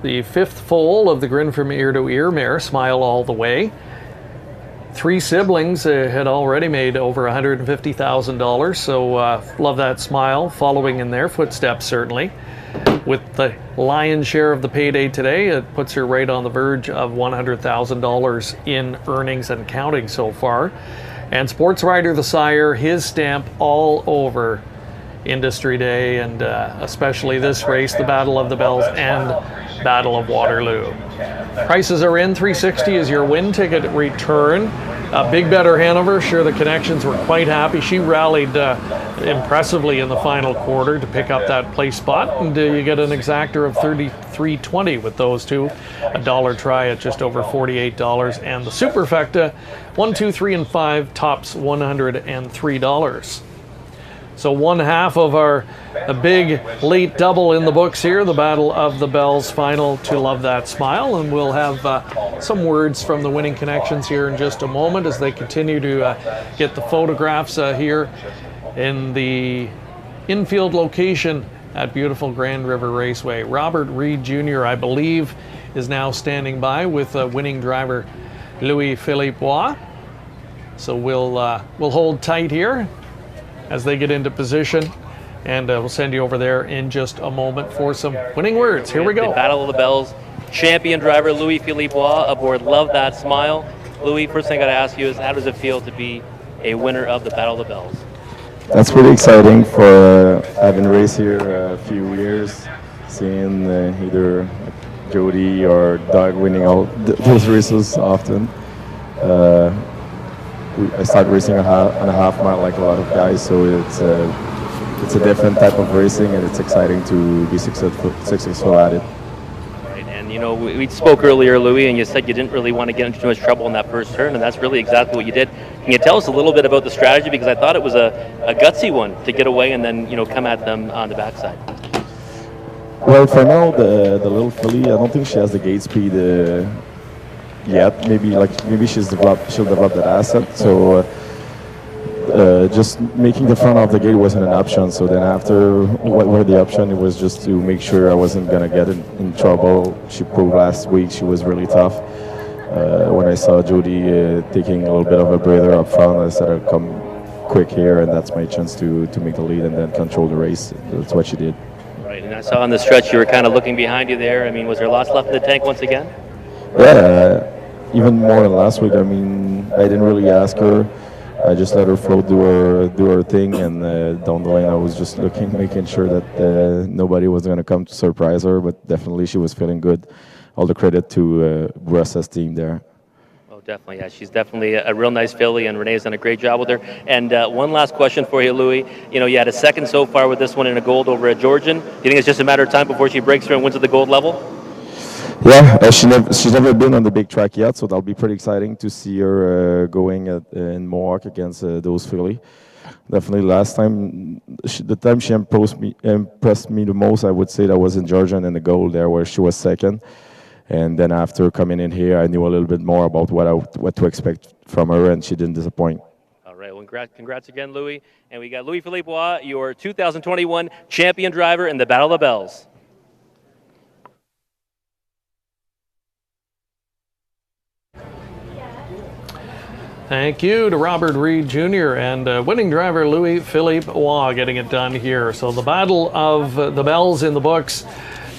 The 5th foal of the Grin from Ear to Ear mare, Smile All the Way. 3 siblings had already made over $150,000, so Love That Smile following in their footsteps, certainly. With the lion's share of the payday today, it puts her right on the verge of $100,000 in earnings and counting so far. And Sports Writer the Sire, his stamp all over Industryday, and especially this race, the Battle of the Bells and Battle of Waterloo. Prices are in. $360 is your win ticket return. Big Better Hanover, sure, the Connections were quite happy. She rallied impressively in the final quarter to pick up that place spot, and you get an exactor of $33.20 with those two. A dollar try at just over $48, and the Superfecta 1, 2, 3, and 5 tops $103. So one half of our big late double in the books here, the Battle of the Bells final to Love That Smile, and we'll have some words from the winning Connections here in just a moment as they continue to get the photographs here in the infield location at beautiful Grand River Raceway. Robert Reed Jr., I believe, is now standing by with winning driver Louis-Philippe Roy. So we'll hold tight here as they get into position, and we'll send you over there in just a moment for some winning words. Here we go. The Battle of the Bells, champion driver Louis-Philippe Roy aboard Love That Smile. Louis, first thing I got to ask you is, how does it feel to be a winner of the Battle of the Bells? That's pretty exciting for having raced here a few years, seeing either Jody or Doug winning all those races often. I started racing on a half mile like a lot of guys, so it's a different type of racing, and it's exciting to be successful at it. Right, and you know, we spoke earlier, Louis, and you said you didn't really want to get into too much trouble in that first turn, and that's really exactly what you did. Can you tell us a little bit about the strategy, because I thought it was a gutsy one to get away and then, you know, come at them on the backside? Well, for now, the little filly, I don't think she has the gate speed yet. Maybe she'll develop that asset. So just making the front of the gate wasn't an option. So then after what were the option, it was just to make sure I wasn't gonna get in trouble. She proved last week she was really tough. When I saw Jody taking a little bit of a breather up front, I said I'd come quick here, and that's my chance to make the lead and then control the race. That's what she did. Right, and I saw on the stretch you were kind of looking behind you there. I mean, was there lots left in the tank once again? Yeah, even more than last week. I mean, I didn't really ask her. I just let her float, do her thing, and down the lane I was just making sure that nobody was going to come to surprise her. But definitely she was feeling good. All the credit to Barassa's team there. Oh, definitely, yeah. She's definitely a real nice filly, and Renee's done a great job with her. And one last question for you, Louis. You know, you had a second so far with this one in a gold over at Georgian. Do you think it's just a matter of time before she breaks through and wins at the gold level? Yeah, she's never been on the big track yet, so that'll be pretty exciting to see her going in Mohawk against those filly. Definitely last time, the time she impressed me the most, I would say that was in Georgian in the gold there, where she was second. And then after coming in here, I knew a little bit more about what to expect from her, and she didn't disappoint. All right, well, congrats again, Louis. And we got Louis-Philippe Roy, your 2021 champion driver in the Battle of the Bells. Thank you to Robert Reed Jr. and winning driver Louis-Philippe Roy getting it done here. So the Battle of the Bells in the books.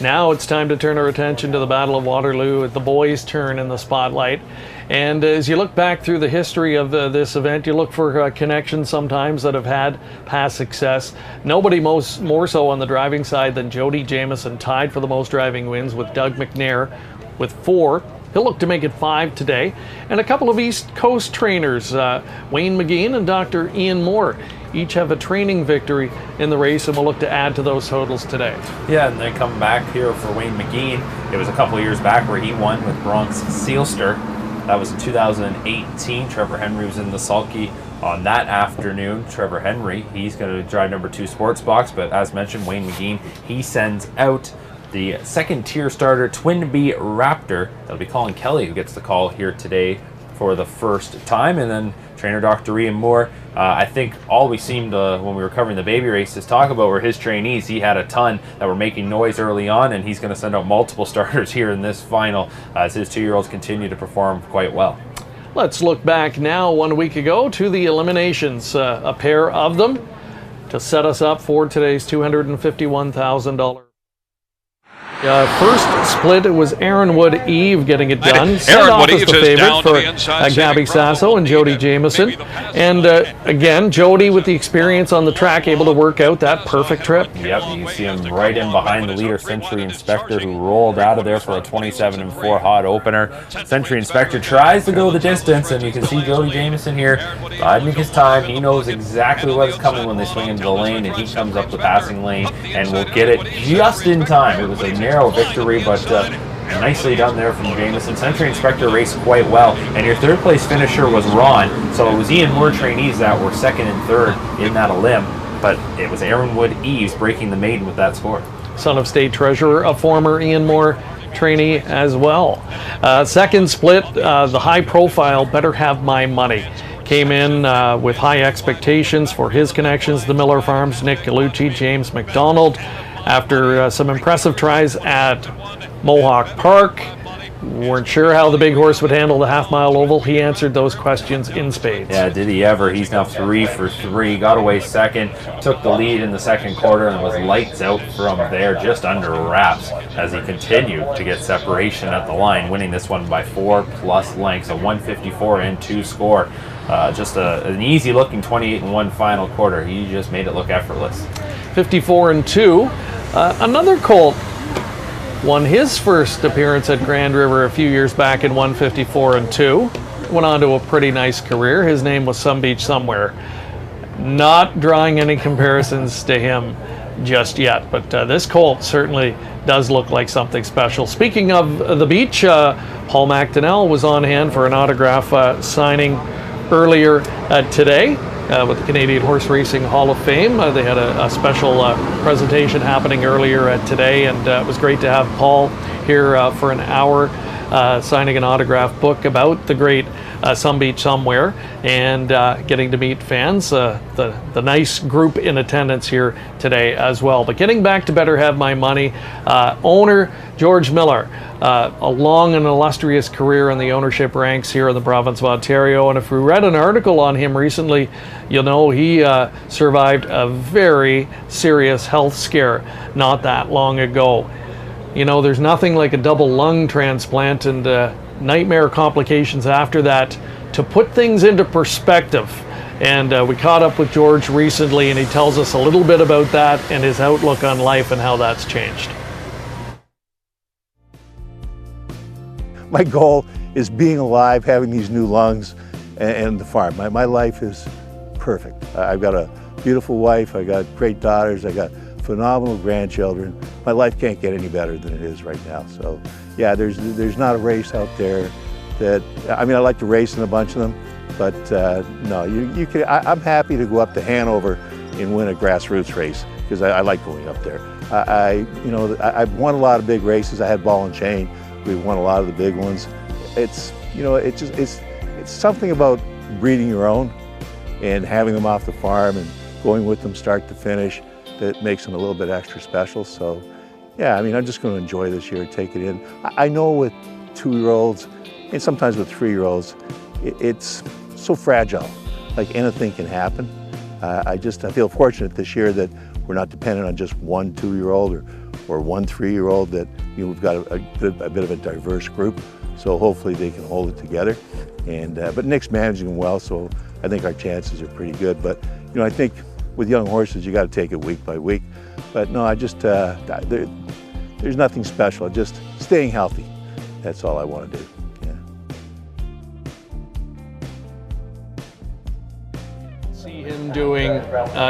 Now it's time to turn our attention to the Battle of Waterloo, the boys' turn in the spotlight. And as you look back through the history of this event, you look for connections sometimes that have had past success. Nobody more so on the driving side than Jody Jamieson, tied for the most driving wins with Doug McNair with 4. He'll look to make it 5 today. And a couple of East Coast trainers, Wayne McGeen and Dr. Ian Moore, each have a training victory in the race, and will look to add to those totals today. Yeah, and they come back here for Wayne McGeen. It was a couple of years back where he won with Bronx Sealster. That was in 2018. Trevor Henry was in the sulky on that afternoon. Trevor Henry, he's going to drive number 2 sports box, but as mentioned, Wayne McGeen, he sends out the second tier starter Twin B Raptor. That'll be Colin Kelly who gets the call here today for the first time. And then trainer Dr. Ian Moore, I think all we seemed to, when we were covering the baby races, talk about were his trainees. He had a ton that were making noise early on, and he's going to send out multiple starters here in this final as his 2-year-olds continue to perform quite well. Let's look back now 1 week ago to the eliminations, a pair of them to set us up for today's $251,000. First split, it was Aaron Wood Eve getting it done. Sent off as the favorite for Gabby Sasso and Jody Jamieson. And again, Jody with the experience on the track, able to work out that perfect trip. Yep, you see him right in behind the leader, Century Inspector, who rolled out of there for a 27-4 hot opener. Century Inspector tries to go the distance, and you can see Jody Jamieson here biding his time. He knows exactly what's coming when they swing into the lane, and he comes up the passing lane and will get it just in time. It was a narrow victory, but nicely done there from Jamieson. Century Inspector raced quite well, and your third place finisher was Ron, so it was Ian Moore trainees that were second and third in that elim, but it was Aaron Wood Eves breaking the maiden with that score. Son of State Treasurer, a former Ian Moore trainee as well. Second split, the high profile Better Have My Money came in with high expectations for his connections, the Miller Farms, Nick Gallucci, James McDonald. After some impressive tries at Mohawk Park, weren't sure how the big horse would handle the half-mile oval. He answered those questions in spades. Yeah, did he ever. He's now 3 for 3, got away second, took the lead in the second quarter, and was lights out from there, just under wraps, as he continued to get separation at the line, winning this one by 4+ lengths, a 154-2 score. Just an easy-looking 28-1 final quarter. He just made it look effortless. 54-2. Another colt won his first appearance at Grand River a few years back in 154-2. Went on to a pretty nice career. His name was Some Beach Somewhere. Not drawing any comparisons to him just yet, but this colt certainly does look like something special. Speaking of the beach, Paul McDonnell was on hand for an autograph signing earlier today. With the Canadian Horse Racing Hall of Fame. They had a special presentation happening earlier today, and it was great to have Paul here for an hour signing an autograph book about the great Some Beach Somewhere, and getting to meet fans, the nice group in attendance here today as well. But getting back to Better Have My Money, owner George Miller, a long and illustrious career in the ownership ranks here in the province of Ontario, and if we read an article on him recently, you'll know he survived a very serious health scare not that long ago. You know, there's nothing like a double lung transplant and nightmare complications after that to put things into perspective. And we caught up with George recently, and he tells us a little bit about that and his outlook on life and how that's changed. My goal is being alive, having these new lungs, and the farm. My life is perfect. I've got a beautiful wife, I got great daughters, I got phenomenal grandchildren. My life can't get any better than it is right now. So yeah, there's not a race out there that, I mean, I like to race in a bunch of them, but no, you can. I'm happy to go up to Hanover and win a grassroots race because I like going up there. I've won a lot of big races. I had Ball and Chain. We've won a lot of the big ones. It's something about breeding your own and having them off the farm and going with them start to finish that makes them a little bit extra special. So yeah, I mean, I'm just going to enjoy this year, take it in. I know with 2-year-olds and sometimes with 3-year-olds, it's so fragile, like anything can happen. I feel fortunate this year that we're not dependent on just one 2-year-old or one 3-year-old, that we've got a bit of a diverse group, so hopefully they can hold it together. And but Nick's managing them well, so I think our chances are pretty good. But I think with young horses, you got to take it week by week. But no, there's nothing special. Just staying healthy. That's all I want to do. him doing,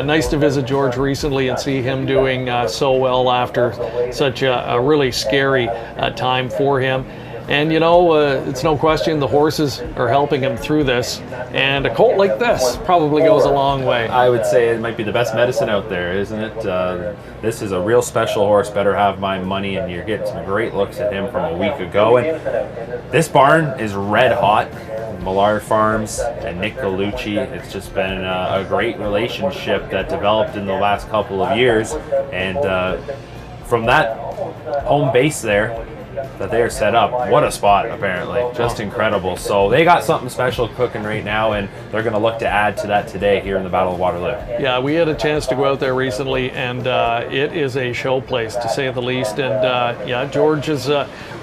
nice to visit George recently and see him doing so well after such a really scary time for him. And you know, it's no question the horses are helping him through this, and a colt like this probably goes a long way. I would say it might be the best medicine out there, isn't it? This is a real special horse, Better Have My Money, and you're getting some great looks at him from a week ago. And this barn is red hot. Millard Farms and Nick Galucci, it's just been a great relationship that developed in the last couple of years. And from that home base there, that they are set up, what a spot, apparently. Just incredible. So they got something special cooking right now, and they're going to look to add to that today here in the Battle of Waterloo. Yeah, we had a chance to go out there recently, and it is a show place, to say the least. And yeah, George has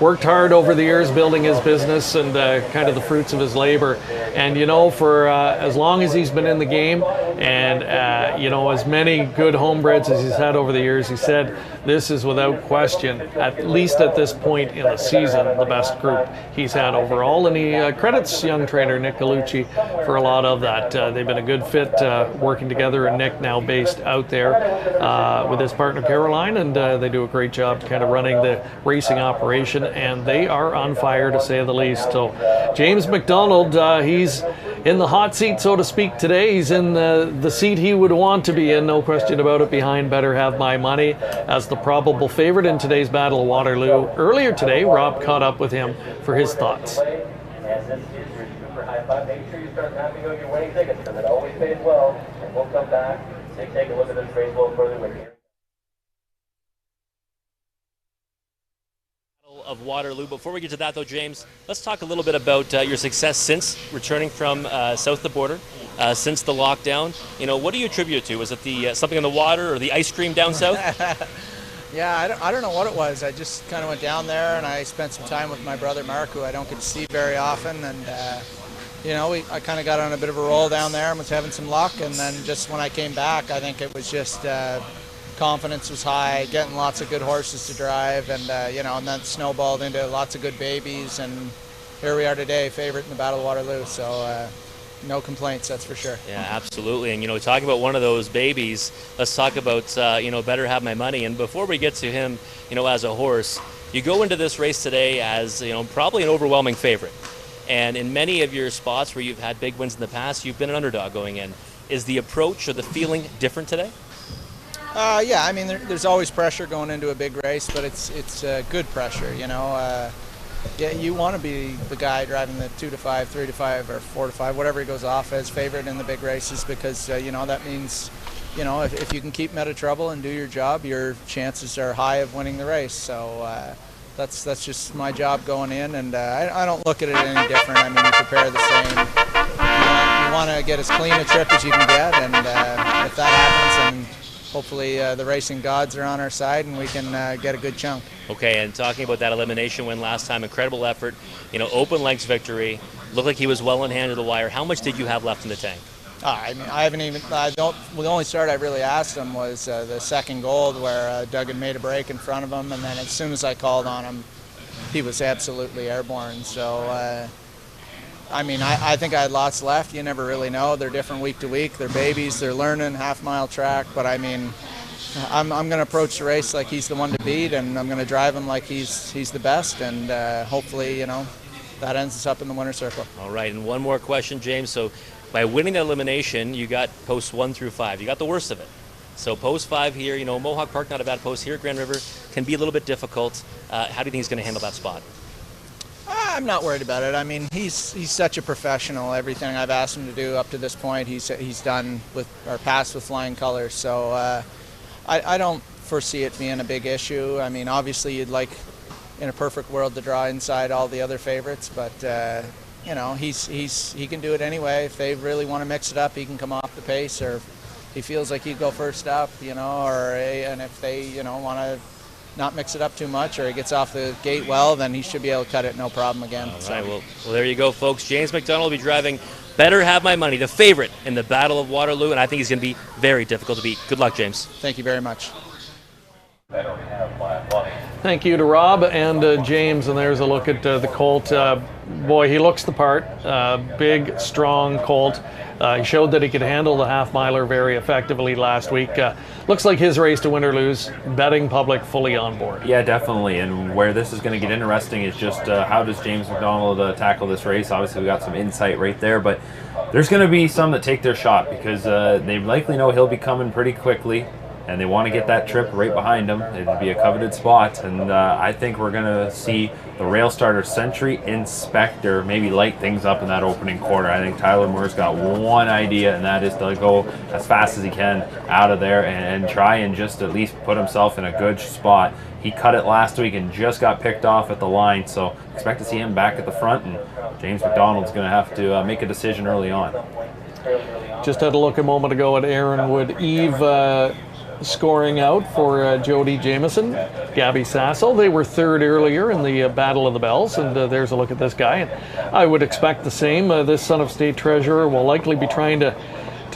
worked hard over the years building his business and kind of the fruits of his labor. And you know, for as long as he's been in the game, and you know, as many good homebreds as he's had over the years, he said this is without question, at least at this point in the season, the best group he's had overall. And he credits young trainer Nick Galucci for a lot of that. They've been a good fit working together, and Nick now based out there with his partner Caroline, and they do a great job kind of running the racing operation, and they are on fire, to say the least. So James McDonald, he's in the hot seat, so to speak, today. He's in the seat he would want to be in, no question about it, behind Better Have My Money as the probable favorite in today's Battle of Waterloo. Earlier today, Rob caught up with him for his thoughts. Make sure you start mapping out your winning tickets, because it always pays well. And we'll come back, take a look at this race a little further with you. Of Waterloo. Before we get to that, though, James, let's talk a little bit about your success since returning from south of the border, since the lockdown. You know, what do you attribute it to? Was it the something in the water or the ice cream down south? Yeah, I don't know what it was. I just kind of went down there and I spent some time with my brother Mark, who I don't get to see very often, and you know, I kind of got on a bit of a roll down there and was having some luck, and then just when I came back, I think it was just confidence was high, getting lots of good horses to drive, and you know, and then snowballed into lots of good babies, and here we are today, favorite in the Battle of Waterloo. So no complaints, that's for sure. Yeah, absolutely. And you know, talking about one of those babies, let's talk about you know, Better Have My Money. And before we get to him, you know, as a horse, you go into this race today as, you know, probably an overwhelming favorite. And in many of your spots where you've had big wins in the past, you've been an underdog going in. Is the approach or the feeling different today? Yeah, I mean, there's always pressure going into a big race, but it's good pressure, you know. Yeah, you want to be the guy driving the 2 to 5, 3 to 5, or 4 to 5, whatever he goes off as favorite in the big races, because you know, that means, you know, if you can keep him out of trouble and do your job, your chances are high of winning the race. So that's just my job going in, and I don't look at it any different. I mean, you prepare the same. You want to get as clean a trip as you can get, and if that happens, then hopefully the racing gods are on our side and we can get a good chunk. Okay, and talking about that elimination win last time, incredible effort, you know, open legs victory, looked like he was well in hand of the wire. How much did you have left in the tank? I mean, the only start I really asked him was the second gold, where Duggan made a break in front of him, and then as soon as I called on him, he was absolutely airborne. So I mean, I think I had lots left. You never really know. They're different week to week. They're babies. They're learning half-mile track. But I mean, I'm going to approach the race like he's the one to beat, and I'm going to drive him like he's the best. And hopefully, you know, that ends us up in the winner's circle. All right, and one more question, James. So by winning the elimination, you got posts 1 through 5. You got the worst of it. So post 5 here, you know, Mohawk Park, not a bad post here. Grand River can be a little bit difficult. How do you think he's going to handle that spot? I'm not worried about it. I mean, he's such a professional. Everything I've asked him to do up to this point, he's done with, or passed with flying colors. So I don't foresee it being a big issue. I mean, obviously you'd like, in a perfect world, to draw inside all the other favorites, but you know, he can do it anyway. If they really want to mix it up, he can come off the pace, or if he feels like he'd go first up, you know, and if they, you know, want to not mix it up too much, or he gets off the gate well, then he should be able to cut it no problem again. All right, well, there you go, folks. James McDonald will be driving Better Have My Money, the favorite in the Battle of Waterloo, and I think he's going to be very difficult to beat. Good luck, James. Thank you very much. Better Have My Money. Thank you to Rob and James, and there's a look at the colt. Boy, he looks the part. Big, strong colt. He showed that he could handle the half-miler very effectively last week. Looks like his race to win or lose. Betting public fully on board. Yeah, definitely. And where this is going to get interesting is just how does James McDonald tackle this race. Obviously, we got some insight right there, but there's going to be some that take their shot because they likely know he'll be coming pretty quickly. And they want to get that trip right behind him. It'd be a coveted spot. And I think we're going to see the rail starter Century Inspector maybe light things up in that opening quarter. I think Tyler Moore's got one idea, and that is to go as fast as he can out of there and try and just at least put himself in a good spot. He cut it last week and just got picked off at the line. So expect to see him back at the front. And James McDonald's going to have to make a decision early on. Just had a look a moment ago at Aaron Wood. Eve scoring out for Jody Jameson, Gabby Sassel. They were third earlier in the Battle of the Bells, and there's a look at this guy. And I would expect the same. This Son of State Treasurer will likely be trying to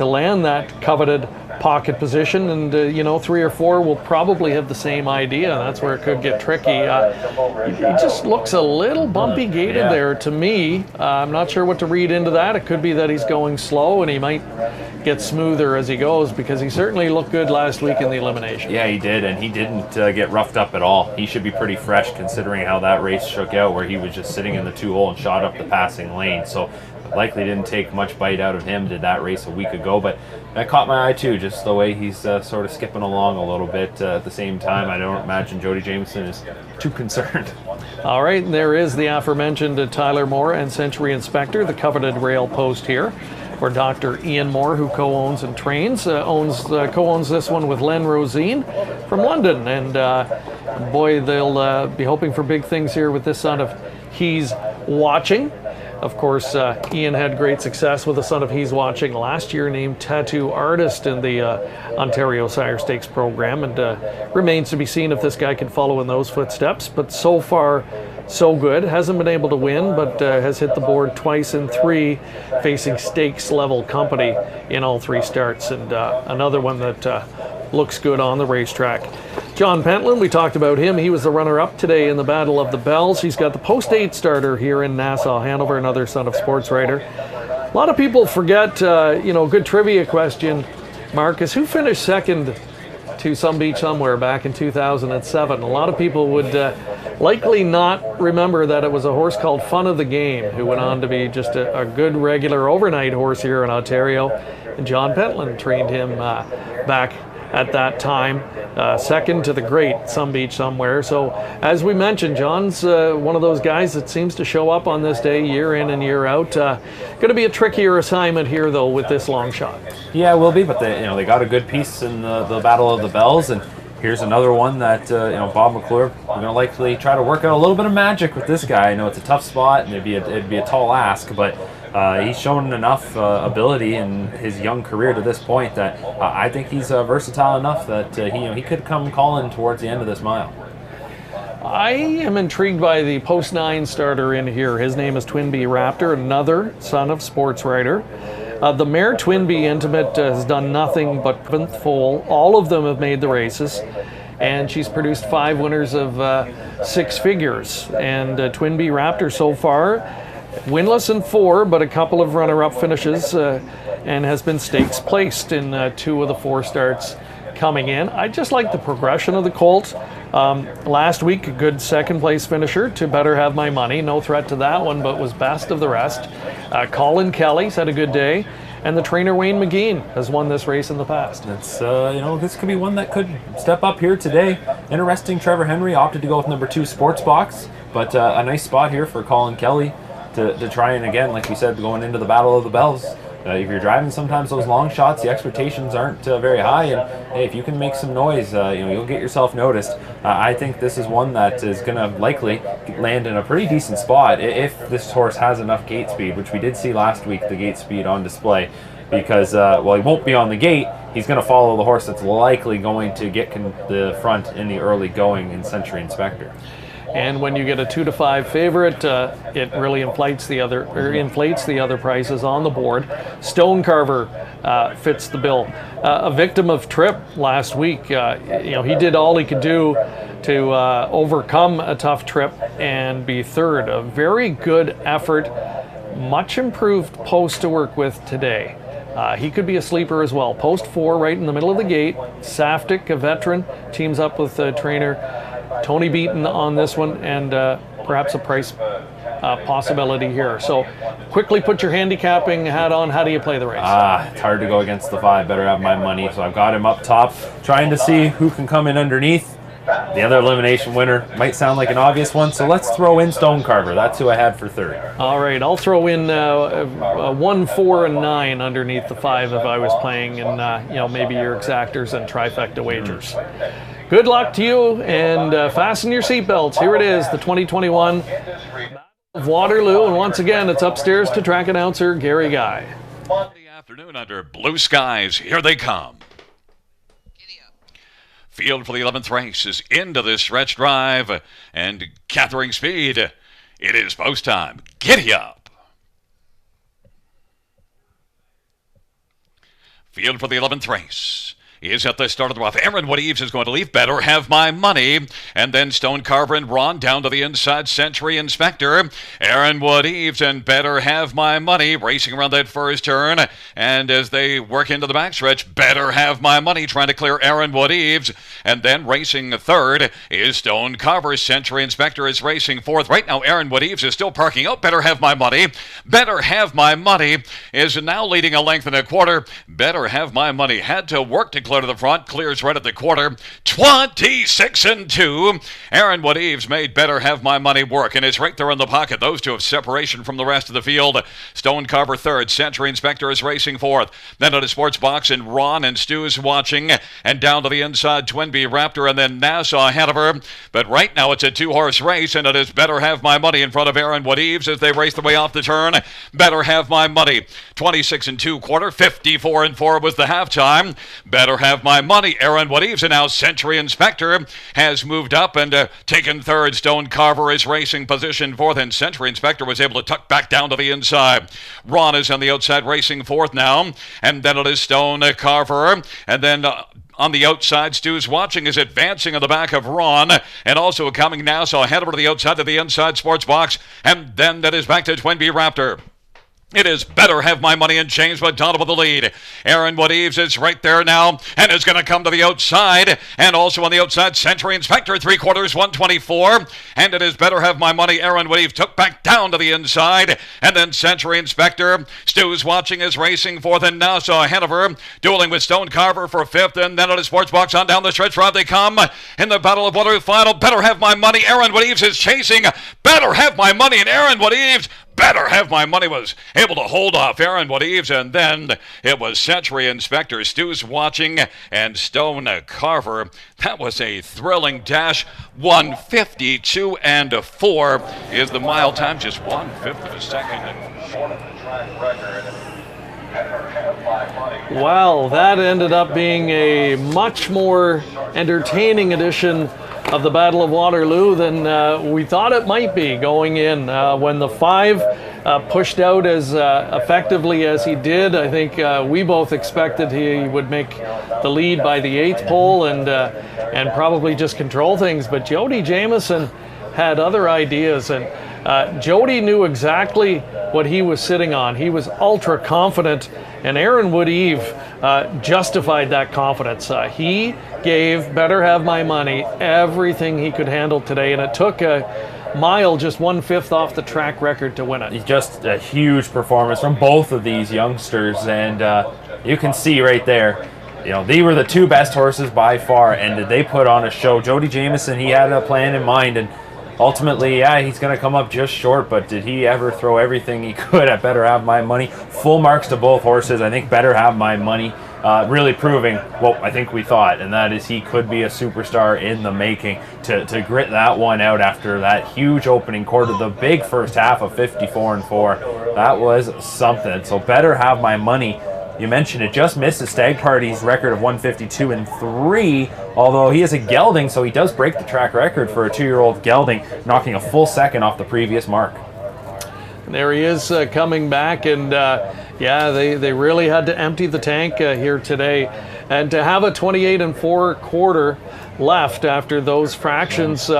land that coveted pocket position, and 3 or 4 will probably have the same idea. That's where it could get tricky. He just looks a little bumpy gated there to me. I'm not sure what to read into that. It could be that he's going slow and he might get smoother as he goes, because he certainly looked good last week in the elimination. Yeah, he did, and he didn't get roughed up at all. He should be pretty fresh considering how that race shook out, where he was just sitting in the 2-hole and shot up the passing lane. So likely didn't take much bite out of him. Did that race a week ago, but that caught my eye too, just the way he's sort of skipping along a little bit. At the same time, I don't imagine Jody Jameson is too concerned. All right, there is the aforementioned Tyler Moore and Century Inspector, the coveted rail post here for Dr. Ian Moore, who co-owns and trains, co-owns this one with Len Rosine from London. And boy, they'll be hoping for big things here with this son of He's Watching. Of course, Ian had great success with a son of He's Watching last year, named Tattoo Artist in the Ontario Sire Stakes program, and remains to be seen if this guy can follow in those footsteps. But so far, so good. Hasn't been able to win, but has hit the board twice in 3, facing stakes level company in all 3 starts, and another one that looks good on the racetrack. John Pentland, we talked about him. He was the runner-up today in the Battle of the Bells. He's got the post-8 starter here in Nassau, Hanover, another son of sports writer. A lot of people forget, good trivia question, Marcus, who finished second to Some Beach Somewhere back in 2007? A lot of people would likely not remember that it was a horse called Fun of the Game, who went on to be just a good regular overnight horse here in Ontario. And John Pentland trained him back at that time, second to the great Some Beach Somewhere. So as we mentioned, John's one of those guys that seems to show up on this day year in and year out. Going to be a trickier assignment here though with this long shot. Yeah, it will be, but they got a good piece in the Battle of the Bells, and here's another one that Bob McClure, we're going to likely try to work out a little bit of magic with this guy. I know it's a tough spot and it'd be a tall ask, but he's shown enough ability in his young career to this point that I think he's versatile enough that he could come calling towards the end of this mile. I am intrigued by the post-9 starter in here. His name is Twinbee Raptor, another son of sports writer. The mare Twinbee Intimate has done nothing but foal. All of them have made the races, and she's produced 5 winners of 6 figures. And Twinbee Raptor so far, winless in 4, but a couple of runner-up finishes, and has been stakes placed in 2 of the 4 starts coming in. I just like the progression of the colt. Last week, a good second place finisher to Better Have My Money. No threat to that one, but was best of the rest. Colin Kelly's had a good day, and the trainer Wayne McGean has won this race in the past. It's this could be one that could step up here today. Interesting, Trevor Henry opted to go with number 2 Sports Box, but a nice spot here for Colin Kelly to try and, again, like we said, going into the Battle of the Bells. If you're driving sometimes those long shots, the expectations aren't very high, and hey, if you can make some noise, you'll get yourself noticed. I think this is one that is going to likely land in a pretty decent spot if this horse has enough gate speed, which we did see last week, the gate speed on display, because he won't be on the gate. He's going to follow the horse that's likely going to get the front in the early going in Century Inspector. And when you get a 2-5 favorite, it really inflates the other prices on the board. Stone Carver fits the bill. A victim of trip last week. He did all he could do to overcome a tough trip and be third. A very good effort. Much improved post to work with today. He could be a sleeper as well. Post 4 right in the middle of the gate. Saftik, a veteran, teams up with trainer Tony Beaton on this one, and perhaps a price possibility here. So quickly put your handicapping hat on. How do you play the race? It's hard to go against the 5. Better have my money. So I've got him up top, trying to see who can come in underneath. The other elimination winner might sound like an obvious one, so let's throw in Stone Carver. That's who I had for third. All right, I'll throw in 1, 4, and 9 underneath the 5 if I was playing in maybe your exactors and trifecta wagers. Good luck to you, and fasten your seatbelts. Here it is, the 2021 Battle of Waterloo, and once again, it's upstairs to track announcer Gary Guy. Monday afternoon under blue skies, here they come. Field for the 11th race is into this stretch drive and gathering speed. It is post time. Giddy up. Field for the 11th race is at the start of the rough. Aaron Wood-Eaves is going to leave. Better Have My Money. And then Stone Carver and Ron down to the inside. Century Inspector. Aaron Wood-Eaves and Better Have My Money racing around that first turn. And as they work into the backstretch, Better Have My Money trying to clear Aaron Wood-Eaves. And then racing third is Stone Carver. Century Inspector is racing fourth. Right now, Aaron Wood-Eaves is still parking out. Better Have My Money. Better Have My Money is now leading a length and a quarter. Better Have My Money had to work to clear to the front, clears right at the quarter. 26-2. Aaron Wood-Eaves made Better Have My Money work and is right there in the pocket. Those two have separation from the rest of the field. Stone Carver third. Century Inspector is racing fourth. Then to the sports box, and Ron and Stu's watching. And down to the inside, Twinbee Raptor, and then Nassau ahead of her. But right now it's a 2-horse race, and it is Better Have My Money in front of Aaron Wood-Eaves as they race the way off the turn. Better Have My Money. 26-2 quarter. 54-4 was the halftime. Better Have My Money. Aaron Wood-Eaves, and now Century Inspector has moved up and taken third. Stone Carver is racing position fourth, and Century Inspector was able to tuck back down to the inside. Ron is on the outside racing fourth now, and then it is Stone Carver, and then on the outside, Stu's watching is advancing on the back of Ron, and also coming now, so ahead over to the outside to the inside sports box, and then that is back to Twinbee Raptor. It is Better Have My Money and James McDonald with the lead. Aaron Wood-Eaves is right there now and is going to come to the outside. And also on the outside, Century Inspector, 3/4, 124. And it is Better Have My Money. Aaron Wood-Eaves took back down to the inside. And then Century Inspector. Stu's watching is racing fourth, and now so ahead of her. Dueling with Stone Carver for fifth. And then at his sports box on down the stretch drive they come. In the Battle of Waterloo final, Better Have My Money. Aaron Wood-Eaves is chasing. Better Have My Money, and Aaron Wood-Eaves. Better Have My Money was able to hold off Aaron Wood-Eaves, and then it was Century Inspector. Stu's watching, and Stone Carver. That was a thrilling dash. 1:52.4 is the mile time, just 1/5 of a second. Short of the track record. Well, that ended up being a much more entertaining edition of the Battle of Waterloo than we thought it might be going in. When the 5 pushed out as effectively as he did, I think we both expected he would make the lead by the 8th pole and probably just control things. But Jody Jamieson had other ideas, and Jody knew exactly what he was sitting on. He was ultra confident, and Aaron Wood-Eaves justified that confidence. He gave Better Have My Money everything he could handle today, and it took a mile, just 1/5 off the track record to win it. Just a huge performance from both of these youngsters, and you can see right there, they were the 2 best horses by far, and they put on a show. Jody Jamieson, he had a plan in mind, and ultimately, he's going to come up just short, but did he ever throw everything he could at Better Have My Money? Full marks to both horses. I think Better Have My Money really proving what I think we thought, and that is he could be a superstar in the making. To grit that one out after that huge opening quarter, the big first half of 54-4, that was something. So Better Have My Money you mentioned it, just missed the Stag Party's record of 152.3, although he is a gelding, so he does break the track record for a 2-year-old gelding, knocking a full second off the previous mark. And there he is coming back, and yeah, they really had to empty the tank here today. And to have a 28 4/4 left after those fractions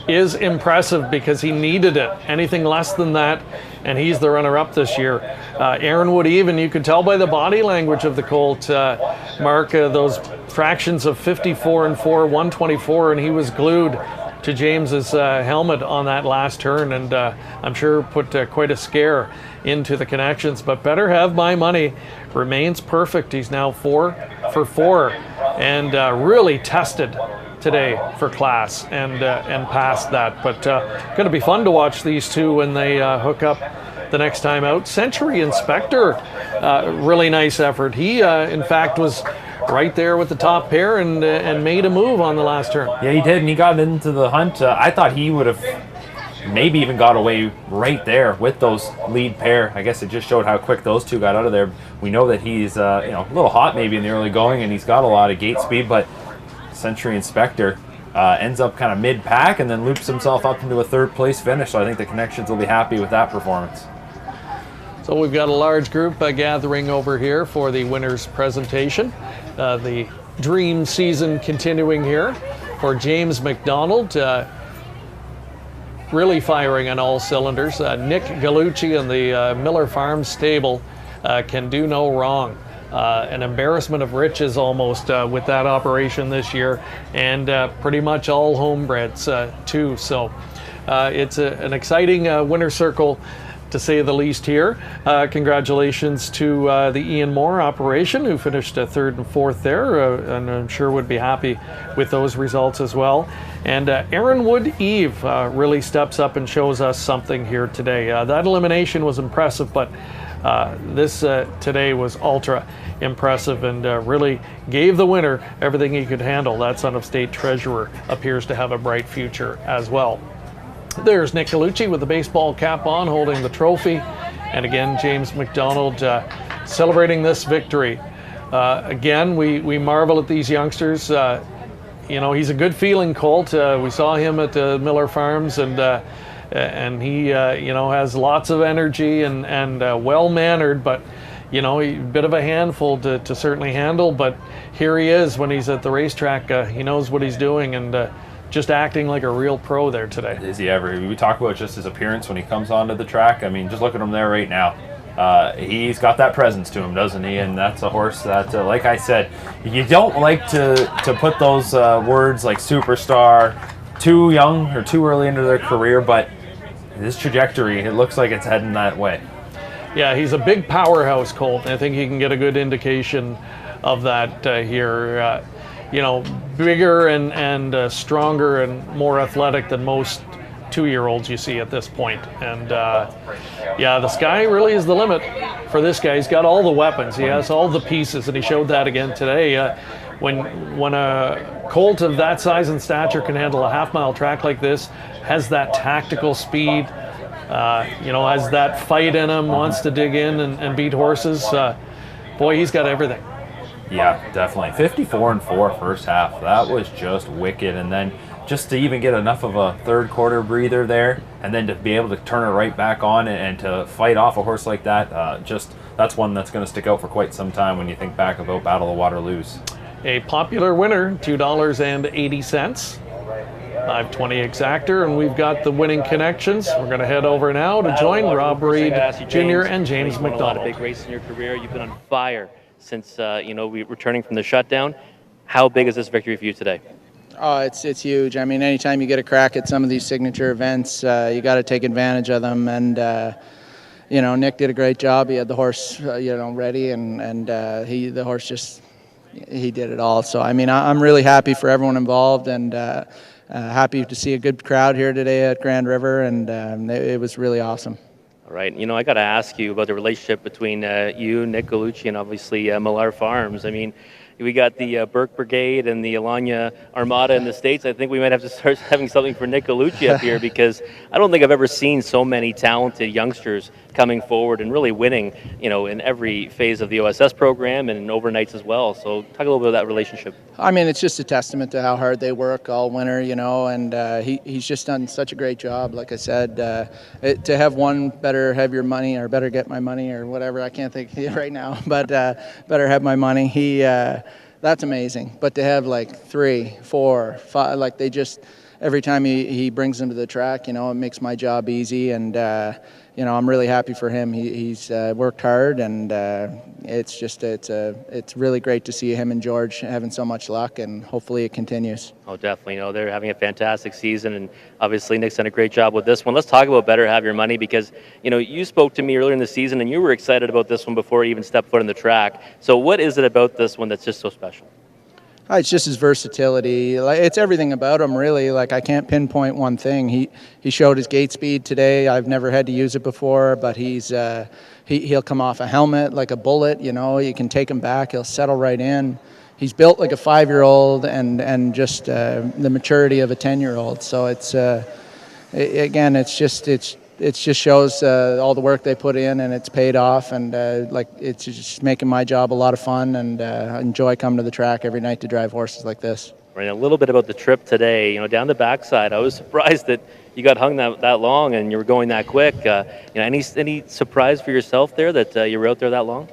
is impressive, because he needed it. Anything less than that, and he's the runner-up this year. Aaron Wood even, you could tell by the body language of the colt, Mark, those fractions of 54 4, 124, and he was glued to James's helmet on that last turn, and I'm sure put quite a scare into the connections. But Better Have My Money remains perfect. He's now 4 for 4, and really tested today for class, and passed that. But going to be fun to watch these two when they hook up the next time out. Century Inspector, really nice effort. He in fact was right there with the top pair and made a move on the last turn. Yeah, he did, and he got into the hunt. I thought he would have maybe even got away right there with those lead pair. I guess it just showed how quick those two got out of there. We know that he's a little hot maybe in the early going, and he's got a lot of gate speed, but Century Inspector ends up kind of mid-pack and then loops himself up into a third-place finish. So I think the connections will be happy with that performance. So we've got a large group gathering over here for the winners presentation. The dream season continuing here for James McDonald. Really firing on all cylinders. Nick Gallucci and the Miller Farms stable can do no wrong. An embarrassment of riches almost with that operation this year, and pretty much all homebreds too. So it's an exciting winner circle, to say the least here. Congratulations to the Ian Moore operation, who finished 3rd and 4th there, and I'm sure would be happy with those results as well. And Aaron Wood Eve really steps up and shows us something here today. That elimination was impressive, but this today was ultra impressive, and really gave the winner everything he could handle. That Son of State Treasurer appears to have a bright future as well. There's Nick Gallucci with the baseball cap on, holding the trophy. And again, James McDonald celebrating this victory. Again, we marvel at these youngsters. He's a good feeling colt. We saw him at Miller Farms, and he has lots of energy and well-mannered, but a bit of a handful to certainly handle. But here he is when he's at the racetrack. He knows what he's doing, and just acting like a real pro there today. Is he ever? We talk about just his appearance when he comes onto the track. I mean, just look at him there right now. He's got that presence to him, doesn't he? And that's a horse that, like I said, you don't like to put those words like superstar too young or too early into their career, but his trajectory, it looks like it's heading that way. Yeah, he's a big powerhouse colt, and I think you can get a good indication of that here. Bigger and stronger and more athletic than most 2-year-olds you see at this point. And the sky really is the limit for this guy. He's got all the weapons. He has all the pieces, and he showed that again today. When a colt of that size and stature can handle a half-mile track like this, has that tactical speed, has that fight in him, wants to dig in and beat horses, boy, he's got everything. Yeah, definitely. 54 4 first half. That was just wicked. And then just to even get enough of a third quarter breather there, and then to be able to turn it right back on and to fight off a horse like that, that's one that's going to stick out for quite some time when you think back about Battle of Waterloos. A popular winner, $2.80. 520 exactor, and we've got the winning connections. We're going to head over now to join Rob Reed Jr. and James McDonald. A lot of big races in your career. You've been on fire since we returning from the shutdown. How big is this victory for you today? Oh, it's huge. I mean, anytime you get a crack at some of these signature events, you got to take advantage of them. And Nick did a great job. He had the horse, ready, and the horse just he did it all. So I mean, I'm really happy for everyone involved, and happy to see a good crowd here today at Grand River, and it was really awesome. All right. I got to ask you about the relationship between you, Nick Gallucci, and obviously Millar Farms. I mean, we got the Burke Brigade and the Alanya Armada in the States. I think we might have to start having something for Nick Gallucci up here, because I don't think I've ever seen so many talented youngsters coming forward and really winning, in every phase of the OSS program and in overnights as well. So talk a little bit about that relationship. I mean, it's just a testament to how hard they work all winter, and he's just done such a great job. Like I said, to have one better have your money or better get my money or whatever, I can't think right now, but better have my money. That's amazing. But to have like 3, 4, 5, like they just, every time he brings them to the track, it makes my job easy, and I'm really happy for him. He's worked hard, and it's really great to see him and George having so much luck, and hopefully it continues. Oh, definitely. They're having a fantastic season, and obviously Nick's done a great job with this one. Let's talk about Better Have Your Money, because you spoke to me earlier in the season, and you were excited about this one before you even stepped foot on the track. So what is it about this one that's just so special? It's just his versatility. It's everything about him, really. Like, I can't pinpoint one thing. He showed his gate speed today. I've never had to use it before, but he'll come off a helmet like a bullet. You can take him back. He'll settle right in. He's built like a 5-year-old and just the maturity of a 10-year-old. So it just shows all the work they put in, and it's paid off, and it's just making my job a lot of fun, and I enjoy coming to the track every night to drive horses like this. Right, a little bit about the trip today. Down the backside, I was surprised that you got hung that long and you were going that quick. Any surprise for yourself there that you were out there that long?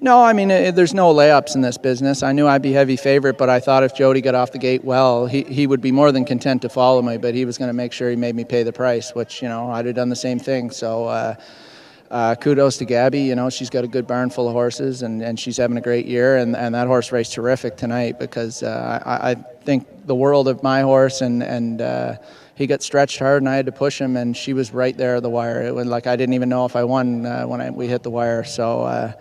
No, I mean, there's no layups in this business. I knew I'd be heavy favorite, but I thought if Jody got off the gate well, he would be more than content to follow me, but he was going to make sure he made me pay the price, which, I'd have done the same thing. So kudos to Gabby. She's got a good barn full of horses, and she's having a great year, and that horse raced terrific tonight, because I think the world of my horse, and he got stretched hard, and I had to push him, and she was right there at the wire. It was like I didn't even know if I won when we hit the wire. So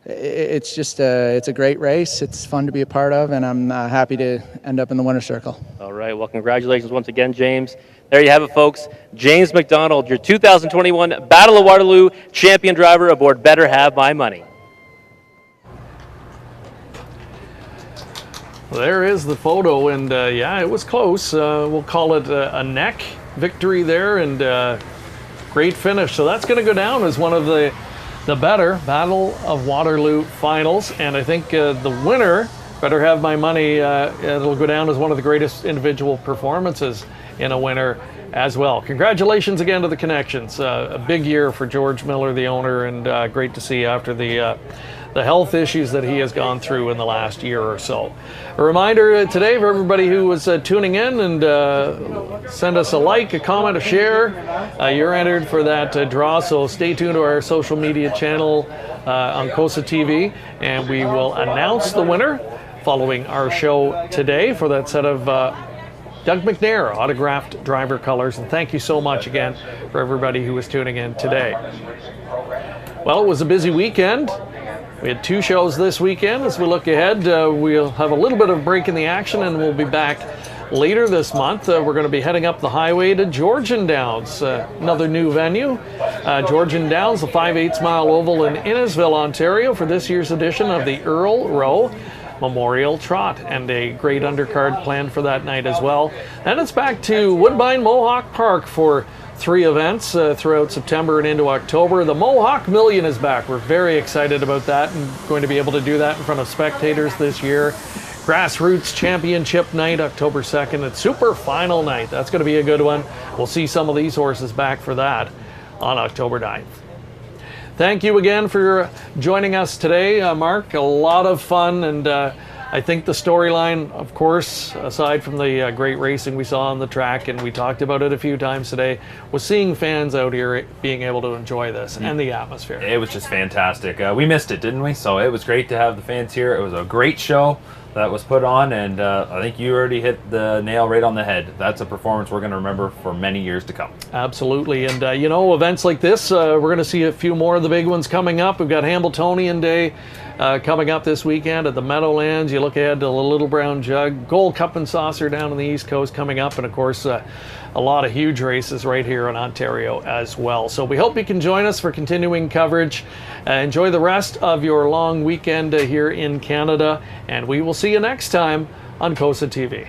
it's just it's a great race. It's fun to be a part of, and I'm happy to end up in the winner's circle. All right. Well, congratulations once again, James. There you have it, folks. James McDonald, your 2021 Battle of Waterloo champion driver aboard Better Have My Money. Well, there is the photo, and it was close. We'll call it a neck victory there, and great finish. So that's going to go down as one of the better Battle of Waterloo finals, and I think the winner, Better Have My Money, it'll go down as one of the greatest individual performances in a winner as well. Congratulations again to the Connections. A big year for George Miller, the owner, and great to see after the health issues that he has gone through in the last year or so. A reminder today for everybody who was tuning in, and send us a like, a comment, a share. You're entered for that draw, so stay tuned to our social media channel on COSA-TV, and we will announce the winner following our show today for that set of Doug McNair autographed driver colors. And thank you so much again for everybody who was tuning in today. Well, it was a busy weekend. We had 2 shows this weekend. As we look ahead, we'll have a little bit of a break in the action, and we'll be back later this month. We're going to be heading up the highway to Georgian Downs, another new venue. Georgian Downs, the 5/8 mile oval in Innisville, Ontario, for this year's edition of the Earl Rowe Memorial Trot, and a great undercard planned for that night as well. Then it's back to Woodbine Mohawk Park for 3 events throughout September and into October. The Mohawk Million is back. We're very excited about that, and going to be able to do that in front of spectators this year. Grassroots Championship Night, October 2nd. It's Super Final Night. That's going to be a good one. We'll see some of these horses back for that on October 9th. Thank you again for joining us today, Mark. A lot of fun, and I think the storyline, of course, aside from the great racing we saw on the track, and we talked about it a few times today, was seeing fans out here being able to enjoy this and the atmosphere. It was just fantastic. We missed it, didn't we? So it was great to have the fans here. It was a great show that was put on, and I think you already hit the nail right on the head. That's a performance we're going to remember for many years to come. Absolutely, and events like this, we're going to see a few more of the big ones coming up. We've got Hambletonian Day coming up this weekend at the Meadowlands. You look ahead to the Little Brown Jug, Gold Cup and Saucer down on the East Coast coming up, and of course a lot of huge races right here in Ontario as well. So we hope you can join us for continuing coverage. Enjoy the rest of your long weekend here in Canada, and we will see you next time on COSA-TV.